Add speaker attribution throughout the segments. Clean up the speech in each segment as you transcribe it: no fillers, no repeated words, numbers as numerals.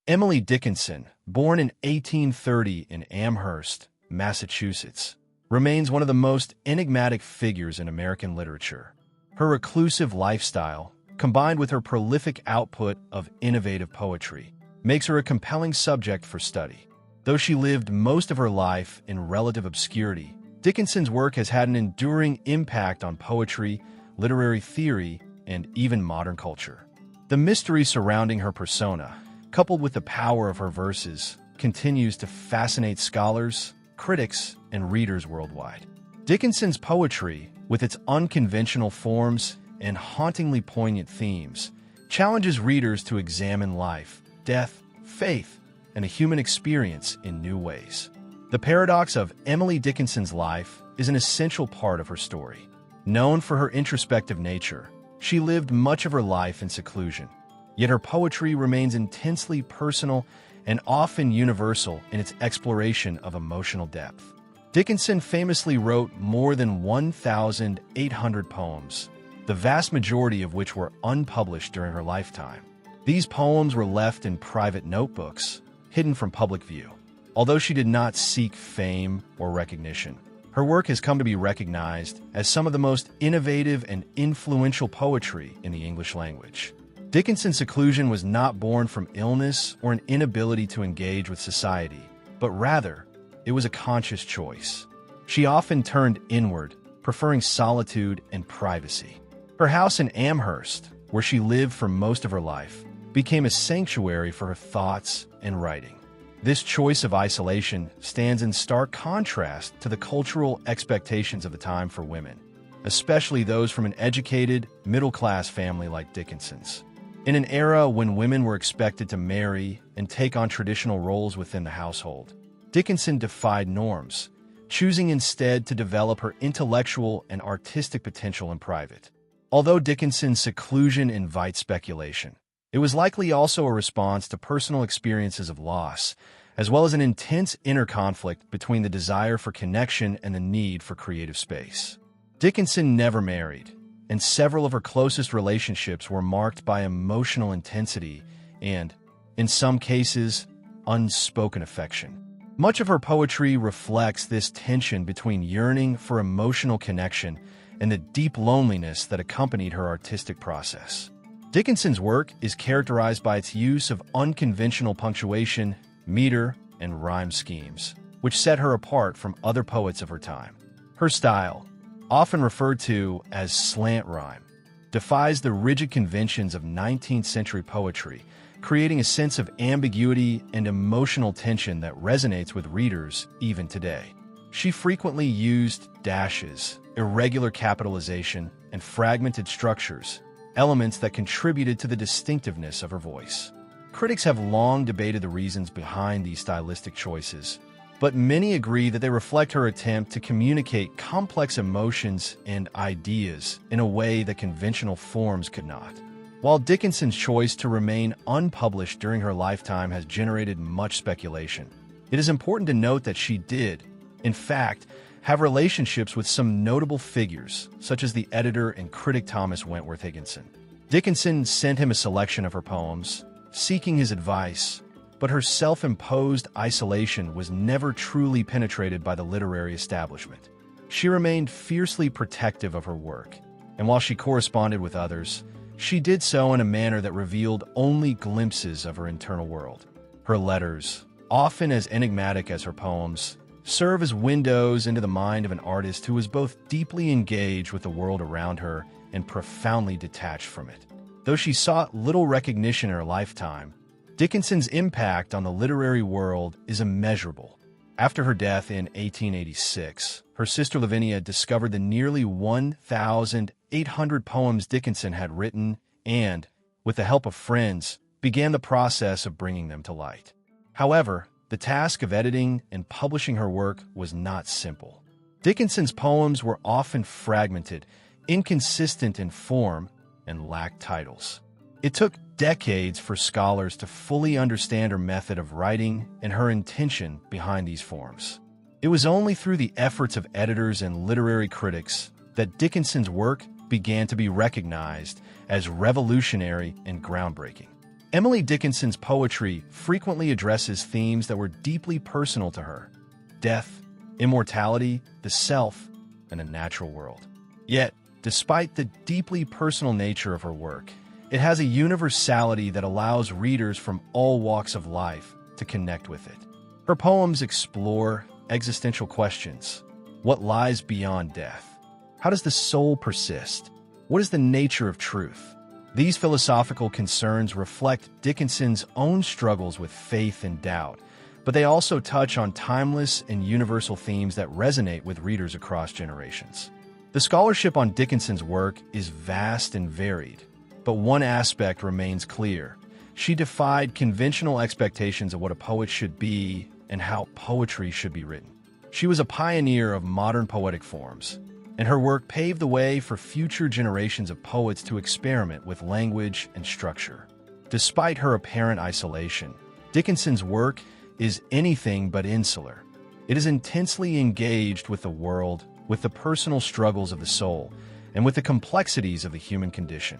Speaker 1: Emily Dickinson, born in 1830 in Amherst, Massachusetts, remains one of the most enigmatic figures in American literature. Her reclusive lifestyle, combined with her prolific output of innovative poetry, makes her a compelling subject for study. Though she lived most of her life in relative obscurity, Dickinson's work has had an enduring impact on poetry, literary theory, and even modern culture. The mystery surrounding her persona, coupled with the power of her verses, continues to fascinate scholars, critics, and readers worldwide. Dickinson's poetry, with its unconventional forms and hauntingly poignant themes, challenges readers to examine life, death, faith, and a human experience in new ways. The paradox of Emily Dickinson's life is an essential part of her story. Known for her introspective nature, she lived much of her life in seclusion, yet her poetry remains intensely personal and often universal in its exploration of emotional depth. Dickinson famously wrote more than 1,800 poems, the vast majority of which were unpublished during her lifetime. These poems were left in private notebooks, hidden from public view. Although she did not seek fame or recognition, her work has come to be recognized as some of the most innovative and influential poetry in the English language. Dickinson's seclusion was not born from illness or an inability to engage with society, but rather, it was a conscious choice. She often turned inward, preferring solitude and privacy. Her house in Amherst, where she lived for most of her life, became a sanctuary for her thoughts and writing. This choice of isolation stands in stark contrast to the cultural expectations of the time for women, especially those from an educated, middle-class family like Dickinson's. In an era when women were expected to marry and take on traditional roles within the household, Dickinson defied norms, choosing instead to develop her intellectual and artistic potential in private. Although Dickinson's seclusion invites speculation, it was likely also a response to personal experiences of loss, as well as an intense inner conflict between the desire for connection and the need for creative space. Dickinson never married, and several of her closest relationships were marked by emotional intensity and, in some cases, unspoken affection. Much of her poetry reflects this tension between yearning for emotional connection and the deep loneliness that accompanied her artistic process. Dickinson's work is characterized by its use of unconventional punctuation, meter, and rhyme schemes, which set her apart from other poets of her time. Her style, often referred to as slant rhyme, defies the rigid conventions of 19th century poetry, creating a sense of ambiguity and emotional tension that resonates with readers even today. She frequently used dashes, irregular capitalization, and fragmented structures, elements that contributed to the distinctiveness of her voice. Critics have long debated the reasons behind these stylistic choices, but many agree that they reflect her attempt to communicate complex emotions and ideas in a way that conventional forms could not. While Dickinson's choice to remain unpublished during her lifetime has generated much speculation, it is important to note that she did, in fact, have relationships with some notable figures, such as the editor and critic Thomas Wentworth Higginson. Dickinson sent him a selection of her poems, seeking his advice, but her self-imposed isolation was never truly penetrated by the literary establishment. She remained fiercely protective of her work, and while she corresponded with others, she did so in a manner that revealed only glimpses of her internal world. Her letters, often as enigmatic as her poems, serve as windows into the mind of an artist who was both deeply engaged with the world around her and profoundly detached from it. Though she sought little recognition in her lifetime, Dickinson's impact on the literary world is immeasurable. After her death in 1886, her sister Lavinia discovered the nearly 1,800 poems Dickinson had written and, with the help of friends, began the process of bringing them to light. However, the task of editing and publishing her work was not simple. Dickinson's poems were often fragmented, inconsistent in form, and lacked titles. It took decades for scholars to fully understand her method of writing and her intention behind these forms. It was only through the efforts of editors and literary critics that Dickinson's work began to be recognized as revolutionary and groundbreaking. Emily Dickinson's poetry frequently addresses themes that were deeply personal to her: death, immortality, the self, and the natural world. Yet, despite the deeply personal nature of her work, it has a universality that allows readers from all walks of life to connect with it. Her poems explore existential questions. What lies beyond death? How does the soul persist? What is the nature of truth? These philosophical concerns reflect Dickinson's own struggles with faith and doubt, but they also touch on timeless and universal themes that resonate with readers across generations. The scholarship on Dickinson's work is vast and varied, but one aspect remains clear. She defied conventional expectations of what a poet should be and how poetry should be written. She was a pioneer of modern poetic forms, and her work paved the way for future generations of poets to experiment with language and structure. Despite her apparent isolation, Dickinson's work is anything but insular. It is intensely engaged with the world, with the personal struggles of the soul, and with the complexities of the human condition.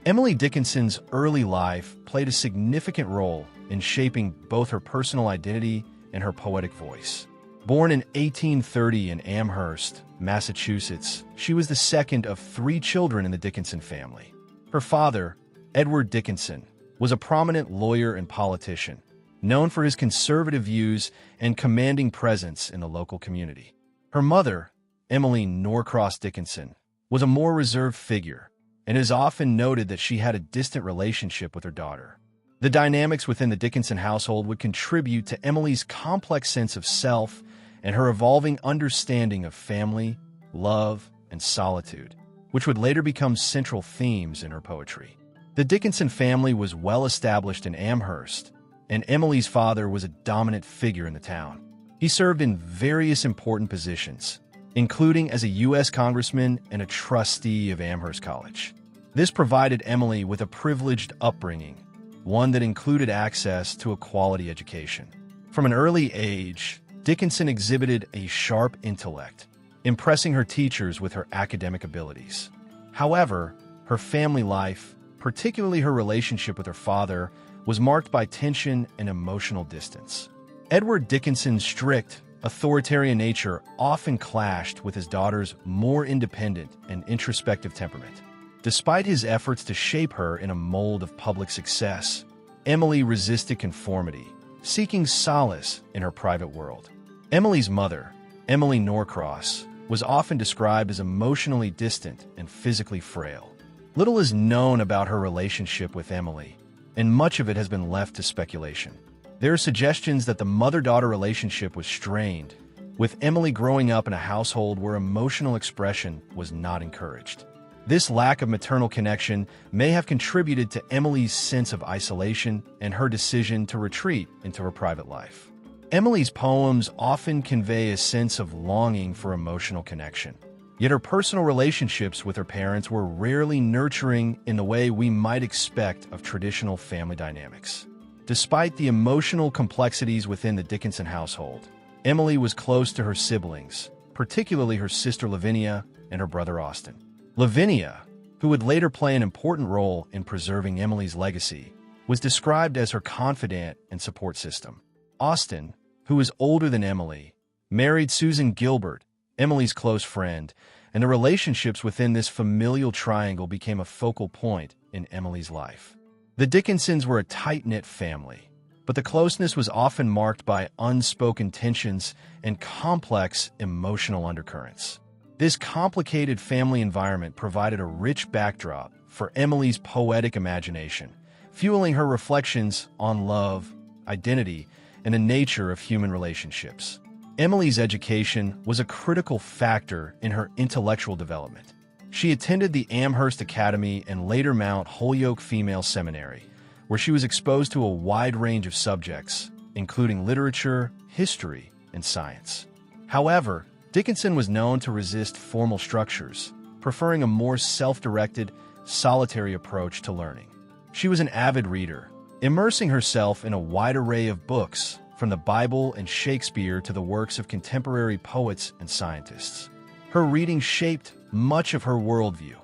Speaker 1: Emily Dickinson's early life played a significant role in shaping both her personal identity and her poetic voice. Born in 1830 in Amherst, Massachusetts, she was the second of 3 children in the Dickinson family. Her father, Edward Dickinson, was a prominent lawyer and politician, known for his conservative views and commanding presence in the local community. Her mother, Emily Norcross Dickinson, was a more reserved figure, and it is often noted that she had a distant relationship with her daughter. The dynamics within the Dickinson household would contribute to Emily's complex sense of self and her evolving understanding of family, love, and solitude, which would later become central themes in her poetry. The Dickinson family was well established in Amherst, and Emily's father was a dominant figure in the town. He served in various important positions, including as a U.S. congressman and a trustee of Amherst College. This provided Emily with a privileged upbringing, one that included access to a quality education. From an early age, Dickinson exhibited a sharp intellect, impressing her teachers with her academic abilities. However, her family life, particularly her relationship with her father, was marked by tension and emotional distance. Edward Dickinson's strict, authoritarian nature often clashed with his daughter's more independent and introspective temperament. Despite his efforts to shape her in a mold of public success, Emily resisted conformity, seeking solace in her private world. Emily's mother, Emily Norcross, was often described as emotionally distant and physically frail. Little is known about her relationship with Emily, and much of it has been left to speculation. There are suggestions that the mother-daughter relationship was strained, with Emily growing up in a household where emotional expression was not encouraged. This lack of maternal connection may have contributed to Emily's sense of isolation and her decision to retreat into her private life. Emily's poems often convey a sense of longing for emotional connection, yet her personal relationships with her parents were rarely nurturing in the way we might expect of traditional family dynamics. Despite the emotional complexities within the Dickinson household, Emily was close to her siblings, particularly her sister Lavinia and her brother Austin. Lavinia, who would later play an important role in preserving Emily's legacy, was described as her confidant and support system. Austin, who was older than Emily, married Susan Gilbert, Emily's close friend, and the relationships within this familial triangle became a focal point in Emily's life. The Dickinsons were a tight-knit family, but the closeness was often marked by unspoken tensions and complex emotional undercurrents. This complicated family environment provided a rich backdrop for Emily's poetic imagination, fueling her reflections on love, identity, and the nature of human relationships. Emily's education was a critical factor in her intellectual development. She attended the Amherst Academy and later Mount Holyoke Female Seminary, where she was exposed to a wide range of subjects, including literature, history, and science. However, Dickinson was known to resist formal structures, preferring a more self-directed, solitary approach to learning. She was an avid reader, immersing herself in a wide array of books, from the Bible and Shakespeare to the works of contemporary poets and scientists. Her reading shaped much of her worldview,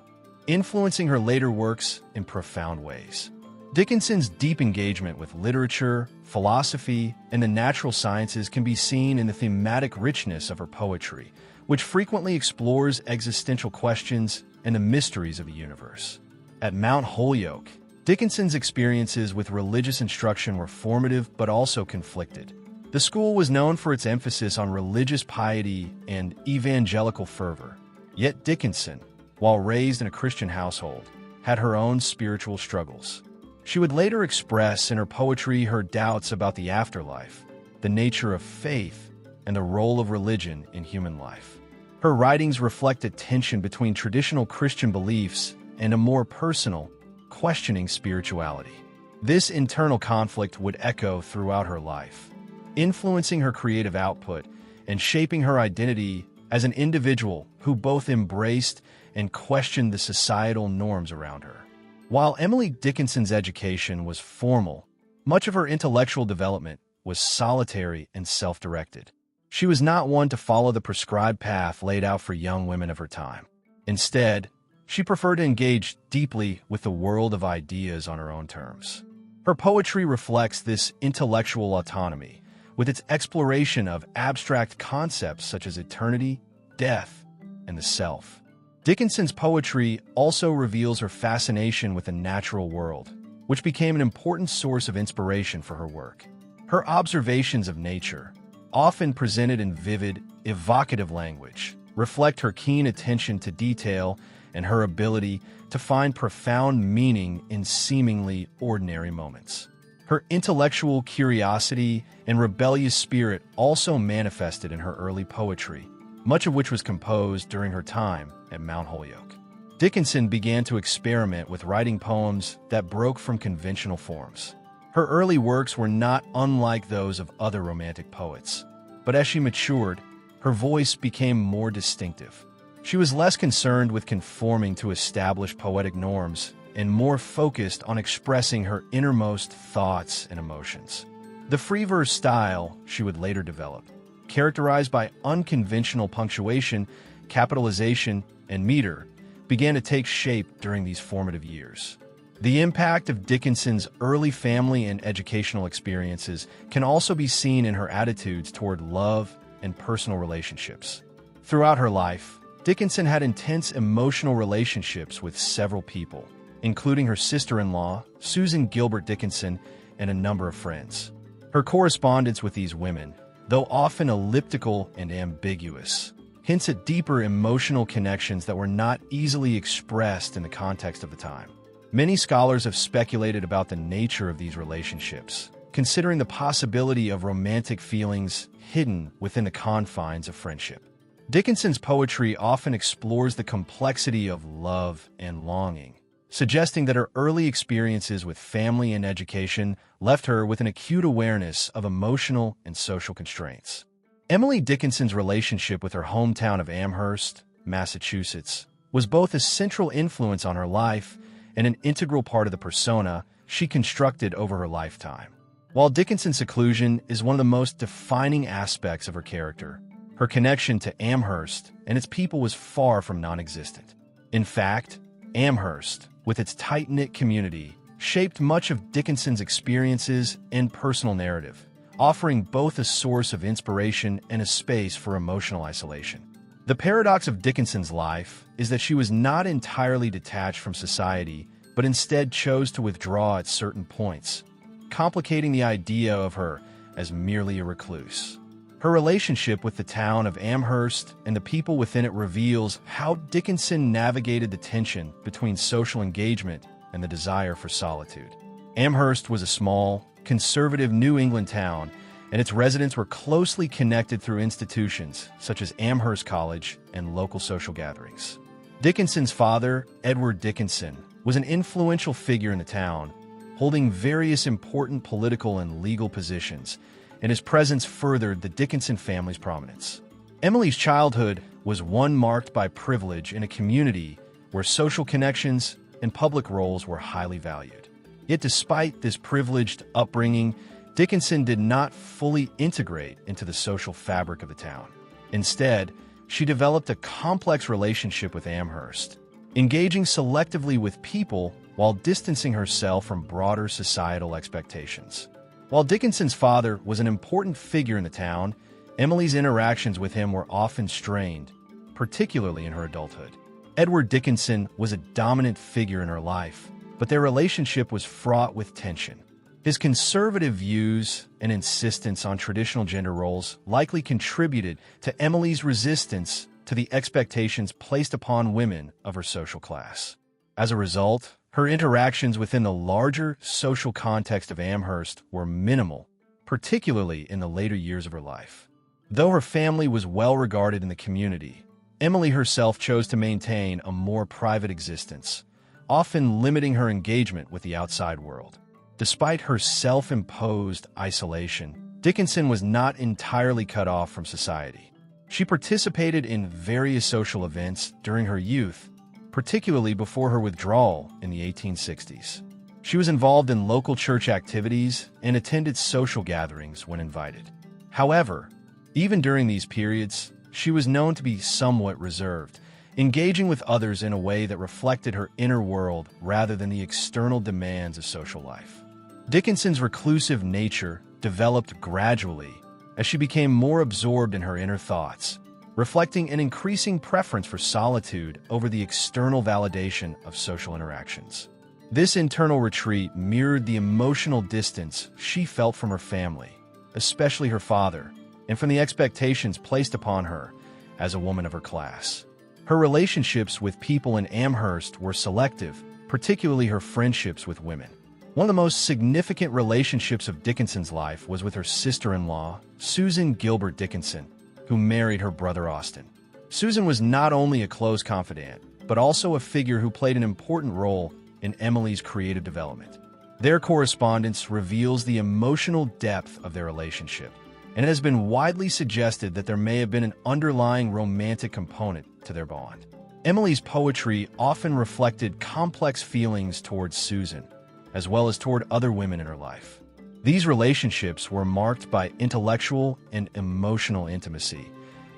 Speaker 1: influencing her later works in profound ways. Dickinson's deep engagement with literature, philosophy, and the natural sciences can be seen in the thematic richness of her poetry, which frequently explores existential questions and the mysteries of the universe. At Mount Holyoke, Dickinson's experiences with religious instruction were formative but also conflicted. The school was known for its emphasis on religious piety and evangelical fervor. Yet Dickinson, while raised in a Christian household, had her own spiritual struggles. She would later express in her poetry her doubts about the afterlife, the nature of faith, and the role of religion in human life. Her writings reflect a tension between traditional Christian beliefs and a more personal, questioning spirituality. This internal conflict would echo throughout her life, influencing her creative output and shaping her identity as an individual who both embraced and questioned the societal norms around her. While Emily Dickinson's education was formal, much of her intellectual development was solitary and self-directed. She was not one to follow the prescribed path laid out for young women of her time. Instead, she preferred to engage deeply with the world of ideas on her own terms. Her poetry reflects this intellectual autonomy, with its exploration of abstract concepts such as eternity, death, and the self. Dickinson's poetry also reveals her fascination with the natural world, which became an important source of inspiration for her work. Her observations of nature, often presented in vivid, evocative language, reflect her keen attention to detail and her ability to find profound meaning in seemingly ordinary moments. Her intellectual curiosity and rebellious spirit also manifested in her early poetry, much of which was composed during her time at Mount Holyoke. Dickinson began to experiment with writing poems that broke from conventional forms. Her early works were not unlike those of other romantic poets, but as she matured, her voice became more distinctive. She was less concerned with conforming to established poetic norms and more focused on expressing her innermost thoughts and emotions. The free verse style she would later develop, characterized by unconventional punctuation, capitalization, and meter, began to take shape during these formative years. The impact of Dickinson's early family and educational experiences can also be seen in her attitudes toward love and personal relationships. Throughout her life, Dickinson had intense emotional relationships with several people, including her sister-in-law, Susan Gilbert Dickinson, and a number of friends. Her correspondence with these women, though often elliptical and ambiguous, hints at deeper emotional connections that were not easily expressed in the context of the time. Many scholars have speculated about the nature of these relationships, considering the possibility of romantic feelings hidden within the confines of friendship. Dickinson's poetry often explores the complexity of love and longing, suggesting that her early experiences with family and education left her with an acute awareness of emotional and social constraints. Emily Dickinson's relationship with her hometown of Amherst, Massachusetts, was both a central influence on her life and an integral part of the persona she constructed over her lifetime. While Dickinson's seclusion is one of the most defining aspects of her character, her connection to Amherst and its people was far from non-existent. In fact, Amherst, with its tight-knit community, shaped much of Dickinson's experiences and personal narrative, offering both a source of inspiration and a space for emotional isolation. The paradox of Dickinson's life is that she was not entirely detached from society, but instead chose to withdraw at certain points, complicating the idea of her as merely a recluse. Her relationship with the town of Amherst and the people within it reveals how Dickinson navigated the tension between social engagement and the desire for solitude. Amherst was a small, conservative New England town, and its residents were closely connected through institutions such as Amherst College and local social gatherings. Dickinson's father, Edward Dickinson, was an influential figure in the town, holding various important political and legal positions, and his presence furthered the Dickinson family's prominence. Emily's childhood was one marked by privilege in a community where social connections and public roles were highly valued. Yet despite this privileged upbringing, Dickinson did not fully integrate into the social fabric of the town. Instead, she developed a complex relationship with Amherst, engaging selectively with people while distancing herself from broader societal expectations. While Dickinson's father was an important figure in the town, Emily's interactions with him were often strained, particularly in her adulthood. Edward Dickinson was a dominant figure in her life, but their relationship was fraught with tension. His conservative views and insistence on traditional gender roles likely contributed to Emily's resistance to the expectations placed upon women of her social class. As a result, her interactions within the larger social context of Amherst were minimal, particularly in the later years of her life. Though her family was well regarded in the community, Emily herself chose to maintain a more private existence, often limiting her engagement with the outside world. Despite her self-imposed isolation, Dickinson was not entirely cut off from society. She participated in various social events during her youth, particularly before her withdrawal in the 1860s. She was involved in local church activities and attended social gatherings when invited. However, even during these periods, she was known to be somewhat reserved, engaging with others in a way that reflected her inner world rather than the external demands of social life. Dickinson's reclusive nature developed gradually as she became more absorbed in her inner thoughts, reflecting an increasing preference for solitude over the external validation of social interactions. This internal retreat mirrored the emotional distance she felt from her family, especially her father, and from the expectations placed upon her as a woman of her class. Her relationships with people in Amherst were selective, particularly her friendships with women. One of the most significant relationships of Dickinson's life was with her sister-in-law, Susan Gilbert Dickinson, who married her brother Austin. Susan was not only a close confidant, but also a figure who played an important role in Emily's creative development. Their correspondence reveals the emotional depth of their relationship, and it has been widely suggested that there may have been an underlying romantic component to their bond. Emily's poetry often reflected complex feelings towards Susan, as well as toward other women in her life. These relationships were marked by intellectual and emotional intimacy,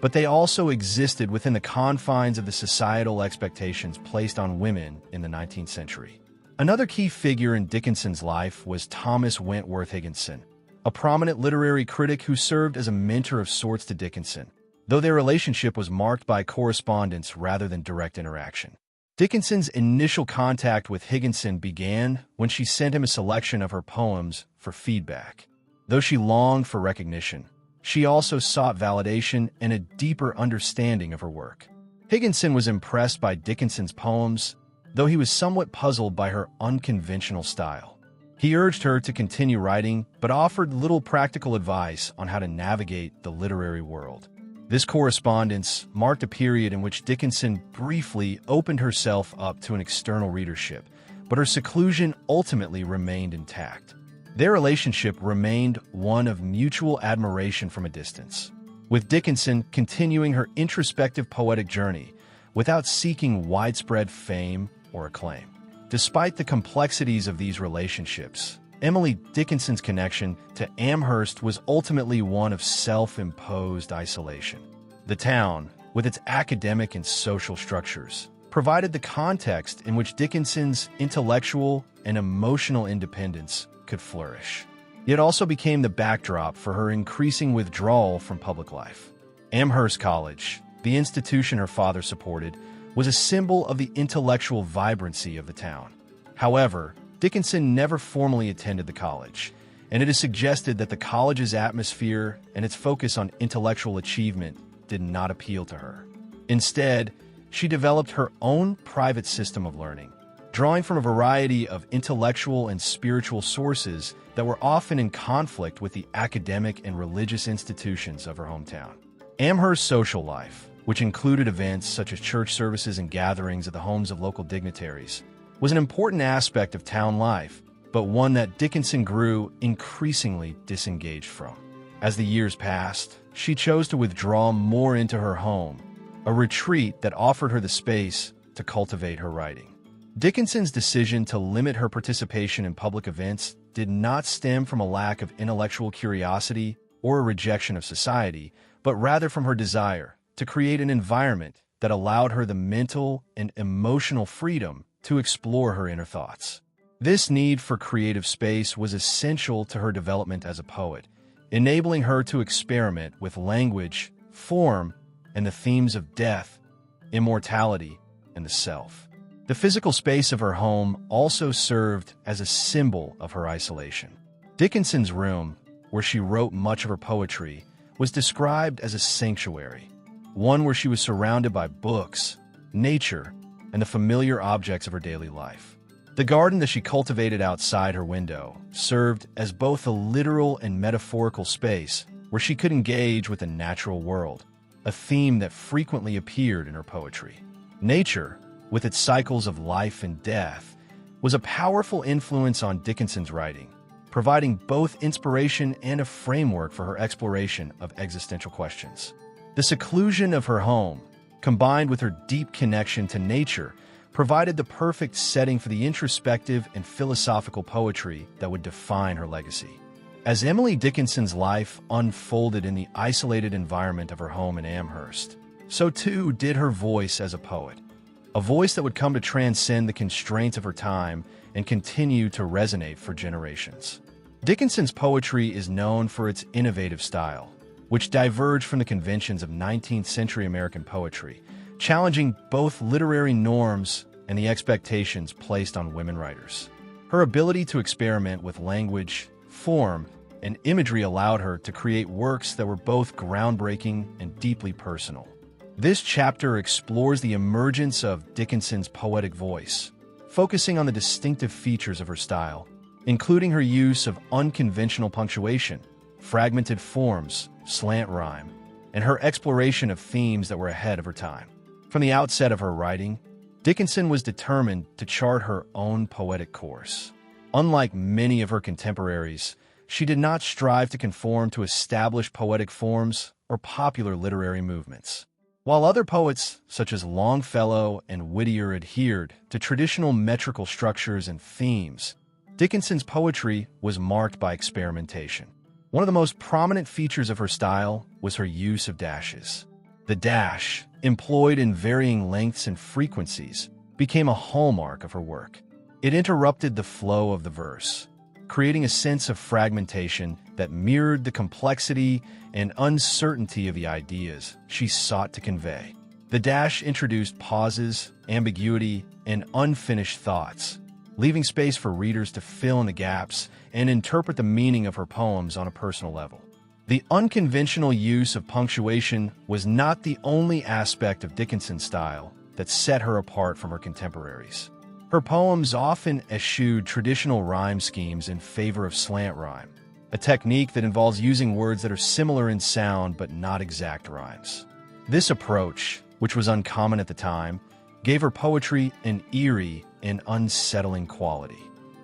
Speaker 1: but they also existed within the confines of the societal expectations placed on women in the 19th century. Another key figure in Dickinson's life was Thomas Wentworth Higginson, a prominent literary critic who served as a mentor of sorts to Dickinson, though their relationship was marked by correspondence rather than direct interaction. Dickinson's initial contact with Higginson began when she sent him a selection of her poems for feedback. Though she longed for recognition, she also sought validation and a deeper understanding of her work. Higginson was impressed by Dickinson's poems, though he was somewhat puzzled by her unconventional style. He urged her to continue writing, but offered little practical advice on how to navigate the literary world. This correspondence marked a period in which Dickinson briefly opened herself up to an external readership, but her seclusion ultimately remained intact. Their relationship remained one of mutual admiration from a distance, with Dickinson continuing her introspective poetic journey without seeking widespread fame or acclaim. Despite the complexities of these relationships, Emily Dickinson's connection to Amherst was ultimately one of self-imposed isolation. The town, with its academic and social structures, provided the context in which Dickinson's intellectual and emotional independence could flourish. It also became the backdrop for her increasing withdrawal from public life. Amherst College, the institution her father supported, was a symbol of the intellectual vibrancy of the town. However, Dickinson never formally attended the college, and it is suggested that the college's atmosphere and its focus on intellectual achievement did not appeal to her. Instead, she developed her own private system of learning, drawing from a variety of intellectual and spiritual sources that were often in conflict with the academic and religious institutions of her hometown. Amherst's social life, which included events such as church services and gatherings at the homes of local dignitaries, was an important aspect of town life, but one that Dickinson grew increasingly disengaged from. As the years passed, she chose to withdraw more into her home, a retreat that offered her the space to cultivate her writing. Dickinson's decision to limit her participation in public events did not stem from a lack of intellectual curiosity or a rejection of society, but rather from her desire to create an environment that allowed her the mental and emotional freedom to explore her inner thoughts. This need for creative space was essential to her development as a poet, enabling her to experiment with language, form, and the themes of death, immortality, and the self. The physical space of her home also served as a symbol of her isolation. Dickinson's room, where she wrote much of her poetry, was described as a sanctuary, one where she was surrounded by books, nature, and the familiar objects of her daily life. The garden that she cultivated outside her window served as both a literal and metaphorical space where she could engage with the natural world, a theme that frequently appeared in her poetry. Nature, with its cycles of life and death, was a powerful influence on Dickinson's writing, providing both inspiration and a framework for her exploration of existential questions. The seclusion of her home, combined with her deep connection to nature, provided the perfect setting for the introspective and philosophical poetry that would define her legacy. As Emily Dickinson's life unfolded in the isolated environment of her home in Amherst, so too did her voice as a poet, a voice that would come to transcend the constraints of her time and continue to resonate for generations. Dickinson's poetry is known for its innovative style, which diverged from the conventions of 19th century American poetry, challenging both literary norms and the expectations placed on women writers. Her ability to experiment with language, form, and imagery allowed her to create works that were both groundbreaking and deeply personal. This chapter explores the emergence of Dickinson's poetic voice, focusing on the distinctive features of her style, including her use of unconventional punctuation, fragmented forms, slant rhyme, and her exploration of themes that were ahead of her time. From the outset of her writing, Dickinson was determined to chart her own poetic course. Unlike many of her contemporaries, she did not strive to conform to established poetic forms or popular literary movements. While other poets, such as Longfellow and Whittier, adhered to traditional metrical structures and themes, Dickinson's poetry was marked by experimentation. One of the most prominent features of her style was her use of dashes. The dash, employed in varying lengths and frequencies, became a hallmark of her work. It interrupted the flow of the verse, creating a sense of fragmentation that mirrored the complexity and uncertainty of the ideas she sought to convey. The dash introduced pauses, ambiguity, and unfinished thoughts, leaving space for readers to fill in the gaps and interpret the meaning of her poems on a personal level. The unconventional use of punctuation was not the only aspect of Dickinson's style that set her apart from her contemporaries. Her poems often eschewed traditional rhyme schemes in favor of slant rhyme, a technique that involves using words that are similar in sound but not exact rhymes. This approach, which was uncommon at the time, gave her poetry an eerie and unsettling quality.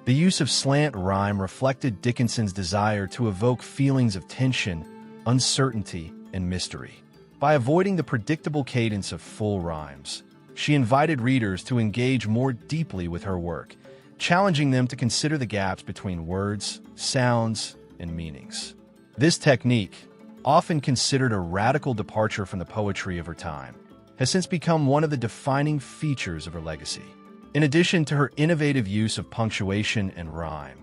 Speaker 1: The use of slant rhyme reflected Dickinson's desire to evoke feelings of tension, uncertainty, and mystery. By avoiding the predictable cadence of full rhymes, she invited readers to engage more deeply with her work, challenging them to consider the gaps between words, sounds, and meanings. This technique, often considered a radical departure from the poetry of her time, has since become one of the defining features of her legacy. In addition to her innovative use of punctuation and rhyme,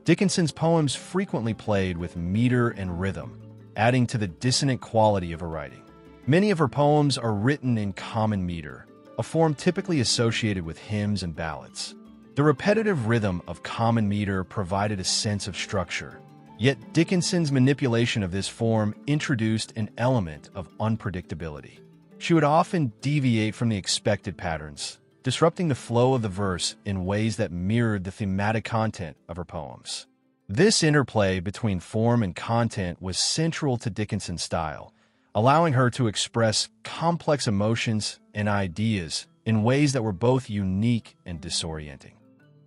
Speaker 1: Dickinson's poems frequently played with meter and rhythm, adding to the dissonant quality of her writing. Many of her poems are written in common meter, a form typically associated with hymns and ballads. The repetitive rhythm of common meter provided a sense of structure, yet Dickinson's manipulation of this form introduced an element of unpredictability. She would often deviate from the expected patterns, disrupting the flow of the verse in ways that mirrored the thematic content of her poems. This interplay between form and content was central to Dickinson's style, allowing her to express complex emotions and ideas in ways that were both unique and disorienting.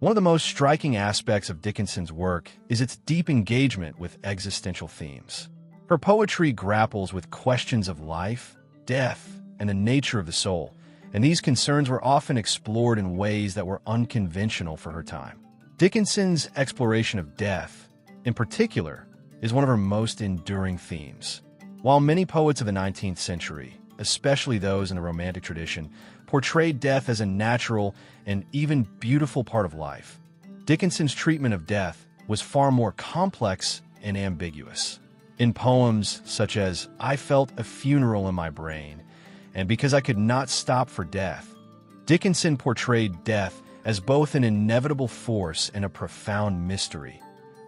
Speaker 1: One of the most striking aspects of Dickinson's work is its deep engagement with existential themes. Her poetry grapples with questions of life, death, and the nature of the soul, and these concerns were often explored in ways that were unconventional for her time. Dickinson's exploration of death, in particular, is one of her most enduring themes. While many poets of the 19th century, especially those in the romantic tradition, portrayed death as a natural and even beautiful part of life. Dickinson's treatment of death was far more complex and ambiguous. In poems such as "I Felt a Funeral in My Brain" and "Because I Could Not Stop for Death," Dickinson portrayed death as both an inevitable force and a profound mystery,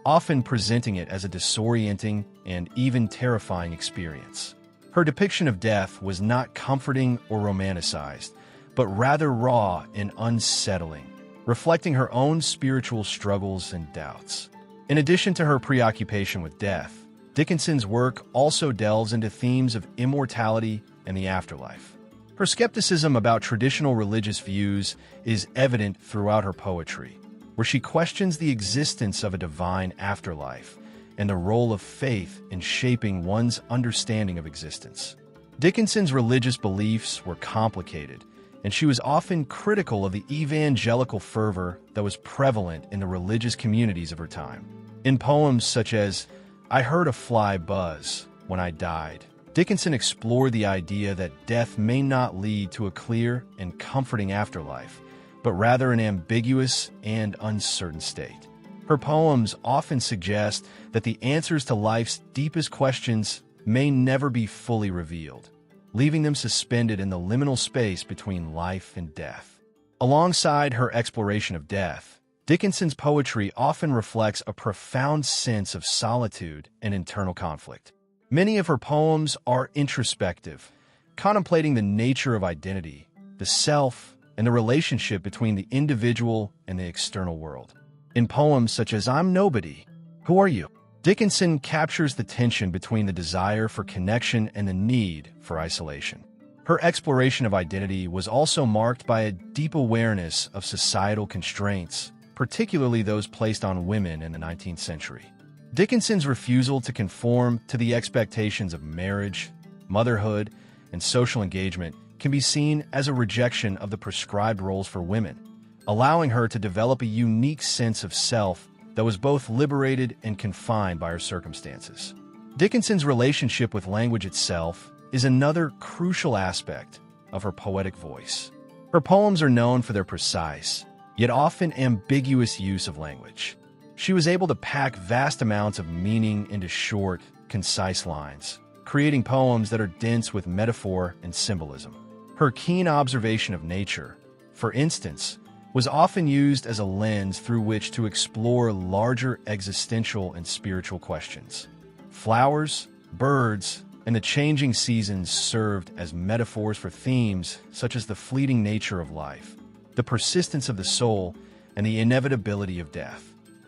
Speaker 1: often presenting it as a disorienting and even terrifying experience. Her depiction of death was not comforting or romanticized, but rather raw and unsettling, reflecting her own spiritual struggles and doubts. In addition to her preoccupation with death, Dickinson's work also delves into themes of immortality and the afterlife. Her skepticism about traditional religious views is evident throughout her poetry, where she questions the existence of a divine afterlife and the role of faith in shaping one's understanding of existence. Dickinson's religious beliefs were complicated, and she was often critical of the evangelical fervor that was prevalent in the religious communities of her time. In poems such as "I Heard a Fly Buzz When I Died," Dickinson explored the idea that death may not lead to a clear and comforting afterlife, but rather an ambiguous and uncertain state. Her poems often suggest that the answers to life's deepest questions may never be fully revealed, leaving them suspended in the liminal space between life and death. Alongside her exploration of death, Dickinson's poetry often reflects a profound sense of solitude and internal conflict. Many of her poems are introspective, contemplating the nature of identity, the self, and the relationship between the individual and the external world. In poems such as "I'm Nobody, Who Are You?" Dickinson captures the tension between the desire for connection and the need for isolation. Her exploration of identity was also marked by a deep awareness of societal constraints, particularly those placed on women in the 19th century. Dickinson's refusal to conform to the expectations of marriage, motherhood, and social engagement can be seen as a rejection of the prescribed roles for women, allowing her to develop a unique sense of self that was both liberated and confined by her circumstances. Dickinson's relationship with language itself is another crucial aspect of her poetic voice. Her poems are known for their precise, yet often ambiguous use of language. She was able to pack vast amounts of meaning into short, concise lines, creating poems that are dense with metaphor and symbolism. Her keen observation of nature, for instance, was often used as a lens through which to explore larger existential and spiritual questions. Flowers, birds, and the changing seasons served as metaphors for themes such as the fleeting nature of life, the persistence of the soul, and the inevitability of death.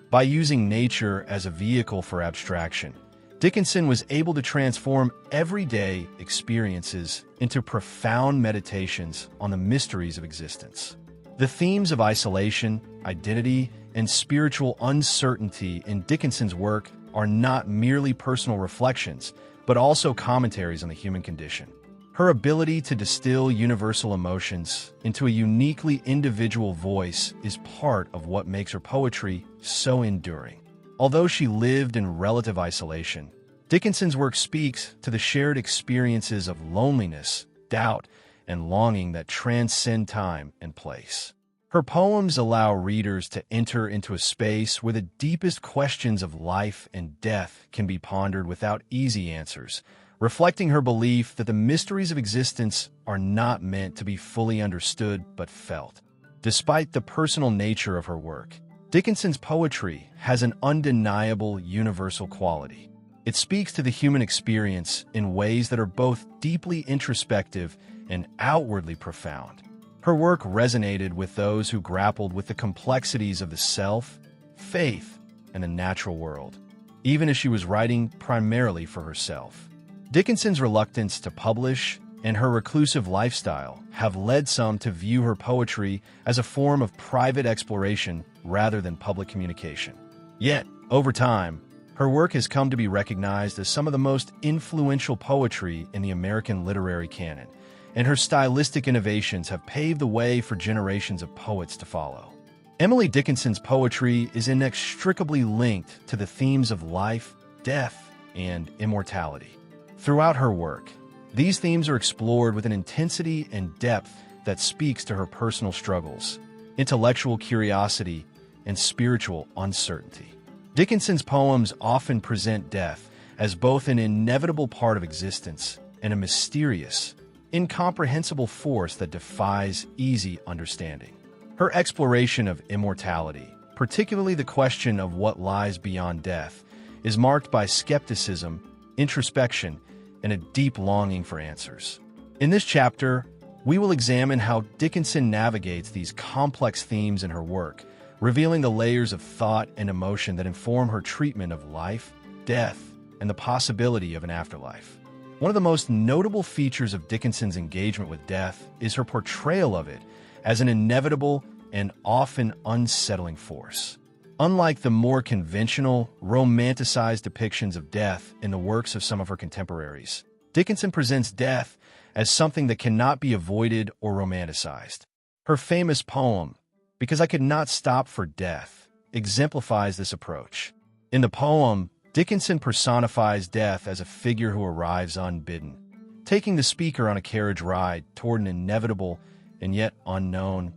Speaker 1: By using nature as a vehicle for abstraction, Dickinson was able to transform everyday experiences into profound meditations on the mysteries of existence. The themes of isolation, identity, and spiritual uncertainty in Dickinson's work are not merely personal reflections, but also commentaries on the human condition. Her ability to distill universal emotions into a uniquely individual voice is part of what makes her poetry so enduring. Although she lived in relative isolation, Dickinson's work speaks to the shared experiences of loneliness, doubt, and longing that transcend time and place. Her poems allow readers to enter into a space where the deepest questions of life and death can be pondered without easy answers, reflecting her belief that the mysteries of existence are not meant to be fully understood but felt. Despite the personal nature of her work, Dickinson's poetry has an undeniable universal quality. It speaks to the human experience in ways that are both deeply introspective and outwardly profound. Her work resonated with those who grappled with the complexities of the self, faith, and the natural world, even as she was writing primarily for herself. Dickinson's reluctance to publish and her reclusive lifestyle have led some to view her poetry as a form of private exploration rather than public communication. Yet, over time, her work has come to be recognized as some of the most influential poetry in the American literary canon, and her stylistic innovations have paved the way for generations of poets to follow. Emily Dickinson's poetry is inextricably linked to the themes of life, death, and immortality. Throughout her work, These themes are explored with an intensity and depth that speaks to her personal struggles, intellectual curiosity, and spiritual uncertainty. Dickinson's poems often present death as both an inevitable part of existence and a mysterious, incomprehensible force that defies easy understanding. Her exploration of immortality, particularly the question of what lies beyond death, is marked by skepticism, introspection, and a deep longing for answers. In this chapter, we will examine how Dickinson navigates these complex themes in her work, revealing the layers of thought and emotion that inform her treatment of life, death, and the possibility of an afterlife. One of the most notable features of Dickinson's engagement with death is her portrayal of it as an inevitable and often unsettling force. Unlike the more conventional, romanticized depictions of death in the works of some of her contemporaries, Dickinson presents death as something that cannot be avoided or romanticized. Her famous poem, "Because I Could Not Stop for Death," exemplifies this approach. In the poem, Dickinson personifies death as a figure who arrives unbidden, taking the speaker on a carriage ride toward an inevitable and yet unknown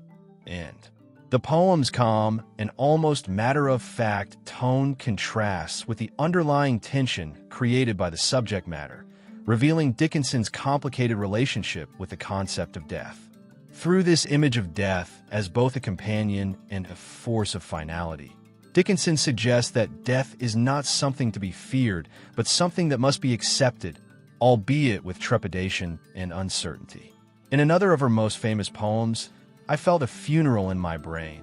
Speaker 1: end. The poem's calm and almost matter-of-fact tone contrasts with the underlying tension created by the subject matter, revealing Dickinson's complicated relationship with the concept of death. Through this image of death as both a companion and a force of finality, Dickinson suggests that death is not something to be feared, but something that must be accepted, albeit with trepidation and uncertainty. In another of her most famous poems, "I Felt a Funeral in My Brain,"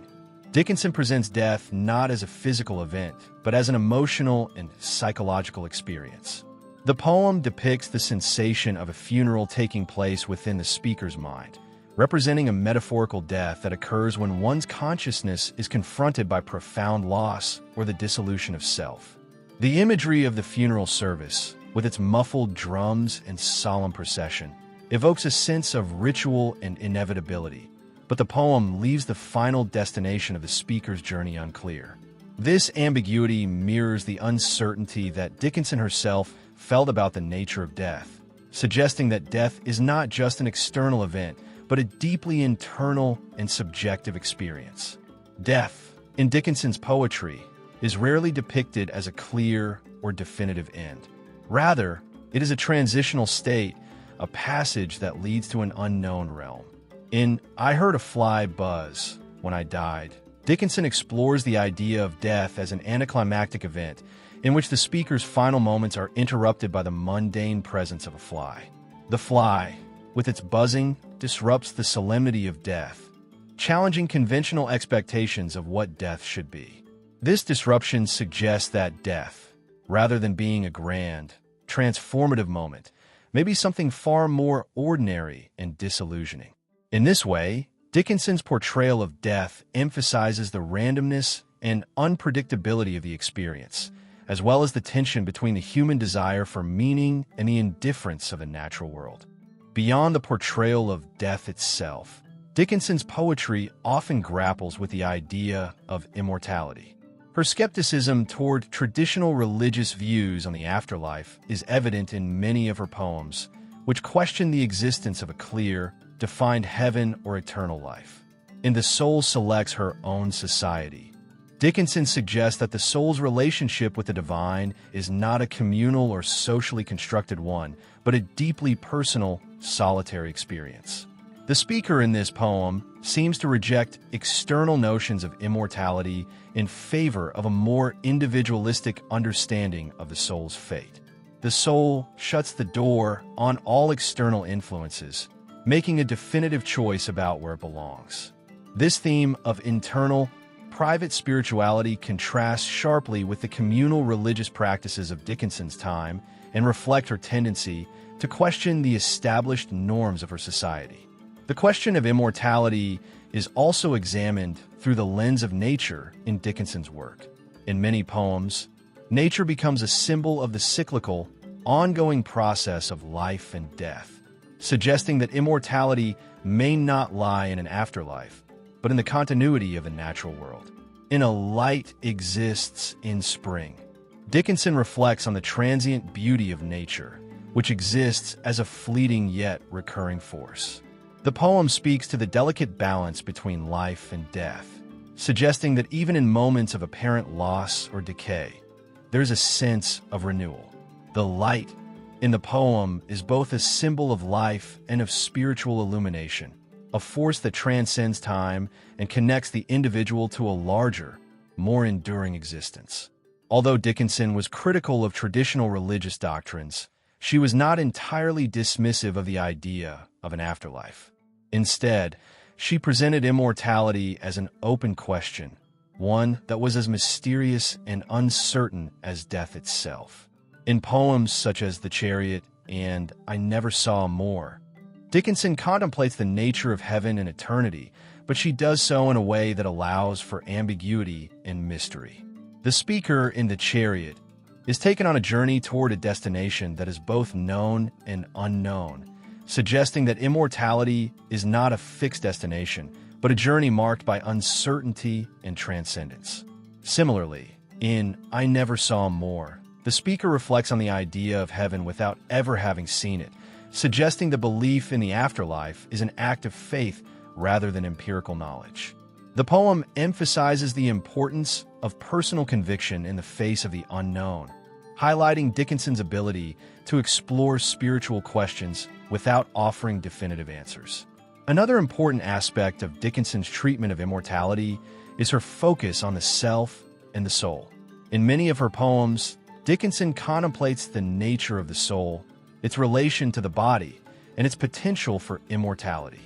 Speaker 1: Dickinson presents death not as a physical event, but as an emotional and psychological experience. The poem depicts the sensation of a funeral taking place within the speaker's mind, representing a metaphorical death that occurs when one's consciousness is confronted by profound loss or the dissolution of self. The imagery of the funeral service, with its muffled drums and solemn procession, evokes a sense of ritual and inevitability, but the poem leaves the final destination of the speaker's journey unclear. This ambiguity mirrors the uncertainty that Dickinson herself felt about the nature of death, suggesting that death is not just an external event, but a deeply internal and subjective experience. Death, in Dickinson's poetry, is rarely depicted as a clear or definitive end. Rather, it is a transitional state, a passage that leads to an unknown realm. In "I Heard a Fly Buzz When I Died," Dickinson explores the idea of death as an anticlimactic event in which the speaker's final moments are interrupted by the mundane presence of a fly. The fly, with its buzzing, disrupts the solemnity of death, challenging conventional expectations of what death should be. This disruption suggests that death, rather than being a grand, transformative moment, may be something far more ordinary and disillusioning. In this way, Dickinson's portrayal of death emphasizes the randomness and unpredictability of the experience, as well as the tension between the human desire for meaning and the indifference of the natural world. Beyond the portrayal of death itself, Dickinson's poetry often grapples with the idea of immortality. Her skepticism toward traditional religious views on the afterlife is evident in many of her poems, which question the existence of a clear, defined heaven or eternal life. In "The Soul Selects Her Own Society," Dickinson suggests that the soul's relationship with the divine is not a communal or socially constructed one, but a deeply personal, solitary experience. The speaker in this poem seems to reject external notions of immortality in favor of a more individualistic understanding of the soul's fate. The soul shuts the door on all external influences, making a definitive choice about where it belongs. This theme of internal, private spirituality contrasts sharply with the communal religious practices of Dickinson's time and reflect her tendency to question the established norms of her society. The question of immortality is also examined through the lens of nature in Dickinson's work. In many poems, nature becomes a symbol of the cyclical, ongoing process of life and death, suggesting that immortality may not lie in an afterlife, but in the continuity of the natural world. In "A Light Exists in Spring," Dickinson reflects on the transient beauty of nature, which exists as a fleeting yet recurring force. The poem speaks to the delicate balance between life and death, suggesting that even in moments of apparent loss or decay, there's a sense of renewal. The light in the poem is both a symbol of life and of spiritual illumination, a force that transcends time and connects the individual to a larger, more enduring existence. Although Dickinson was critical of traditional religious doctrines, she was not entirely dismissive of the idea of an afterlife. Instead, she presented immortality as an open question, one that was as mysterious and uncertain as death itself. In poems such as The Chariot and I Never Saw More, Dickinson contemplates the nature of heaven and eternity, but she does so in a way that allows for ambiguity and mystery. The speaker in The Chariot is taken on a journey toward a destination that is both known and unknown, suggesting that immortality is not a fixed destination, but a journey marked by uncertainty and transcendence. Similarly, in I Never Saw More, the speaker reflects on the idea of heaven without ever having seen it, suggesting the belief in the afterlife is an act of faith rather than empirical knowledge. The poem emphasizes the importance of personal conviction in the face of the unknown, highlighting Dickinson's ability to explore spiritual questions without offering definitive answers. Another important aspect of Dickinson's treatment of immortality is her focus on the self and the soul. In many of her poems, Dickinson contemplates the nature of the soul, its relation to the body, and its potential for immortality.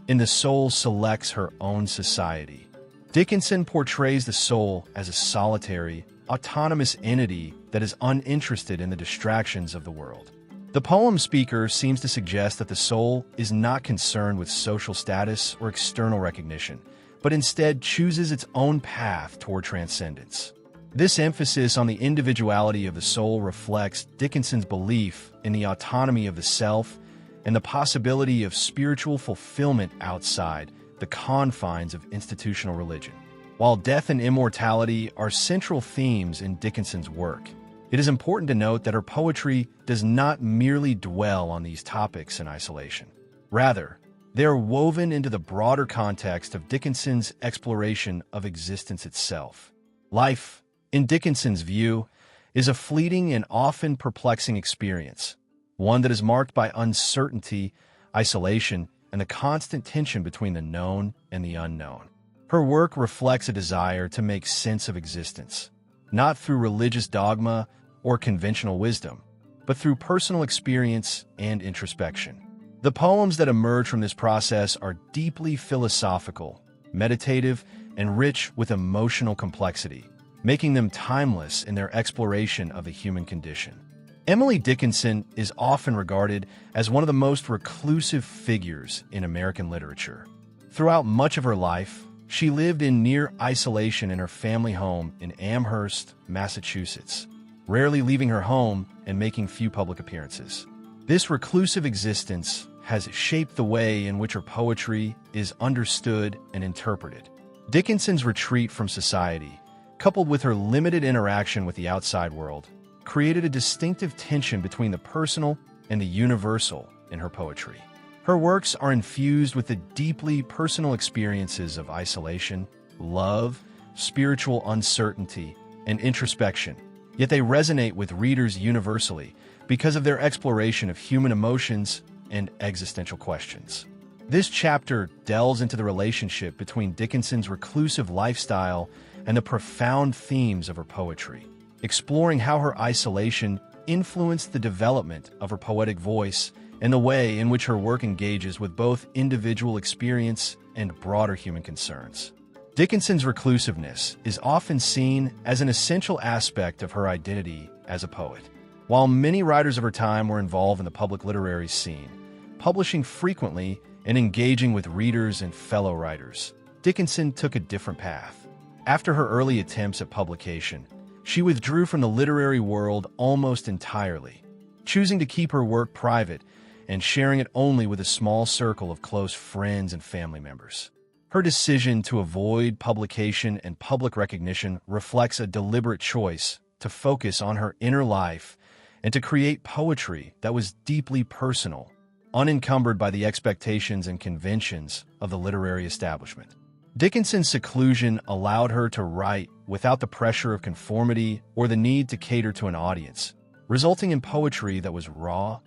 Speaker 1: In The Soul Selects Her Own Society, Dickinson portrays the soul as a solitary, autonomous entity that is uninterested in the distractions of the world. The poem speaker seems to suggest that the soul is not concerned with social status or external recognition, but instead chooses its own path toward transcendence. This emphasis on the individuality of the soul reflects Dickinson's belief in the autonomy of the self and the possibility of spiritual fulfillment outside the confines of institutional religion. While death and immortality are central themes in Dickinson's work, it is important to note that her poetry does not merely dwell on these topics in isolation. Rather, they are woven into the broader context of Dickinson's exploration of existence itself. Life, in Dickinson's view, is a fleeting and often perplexing experience, one that is marked by uncertainty, isolation, and the constant tension between the known and the unknown. Her work reflects a desire to make sense of existence, not through religious dogma or conventional wisdom, but through personal experience and introspection. The poems that emerge from this process are deeply philosophical, meditative, and rich with emotional complexity, making them timeless in their exploration of the human condition. Emily Dickinson is often regarded as one of the most reclusive figures in American literature. Throughout much of her life, she lived in near isolation in her family home in Amherst, Massachusetts, rarely leaving her home and making few public appearances. This reclusive existence has shaped the way in which her poetry is understood and interpreted. Dickinson's retreat from society, coupled with her limited interaction with the outside world, created a distinctive tension between the personal and the universal in her poetry. Her works are infused with the deeply personal experiences of isolation, love, spiritual uncertainty, and introspection, yet they resonate with readers universally because of their exploration of human emotions and existential questions. This chapter delves into the relationship between Dickinson's reclusive lifestyle and the profound themes of her poetry, exploring how her isolation influenced the development of her poetic voice and the way in which her work engages with both individual experience and broader human concerns. Dickinson's reclusiveness is often seen as an essential aspect of her identity as a poet. While many writers of her time were involved in the public literary scene, publishing frequently and engaging with readers and fellow writers, Dickinson took a different path. After her early attempts at publication, she withdrew from the literary world almost entirely, choosing to keep her work private and sharing it only with a small circle of close friends and family members. Her decision to avoid publication and public recognition reflects a deliberate choice to focus on her inner life and to create poetry that was deeply personal, unencumbered by the expectations and conventions of the literary establishment. Dickinson's seclusion allowed her to write without the pressure of conformity or the need to cater to an audience, resulting in poetry that was raw,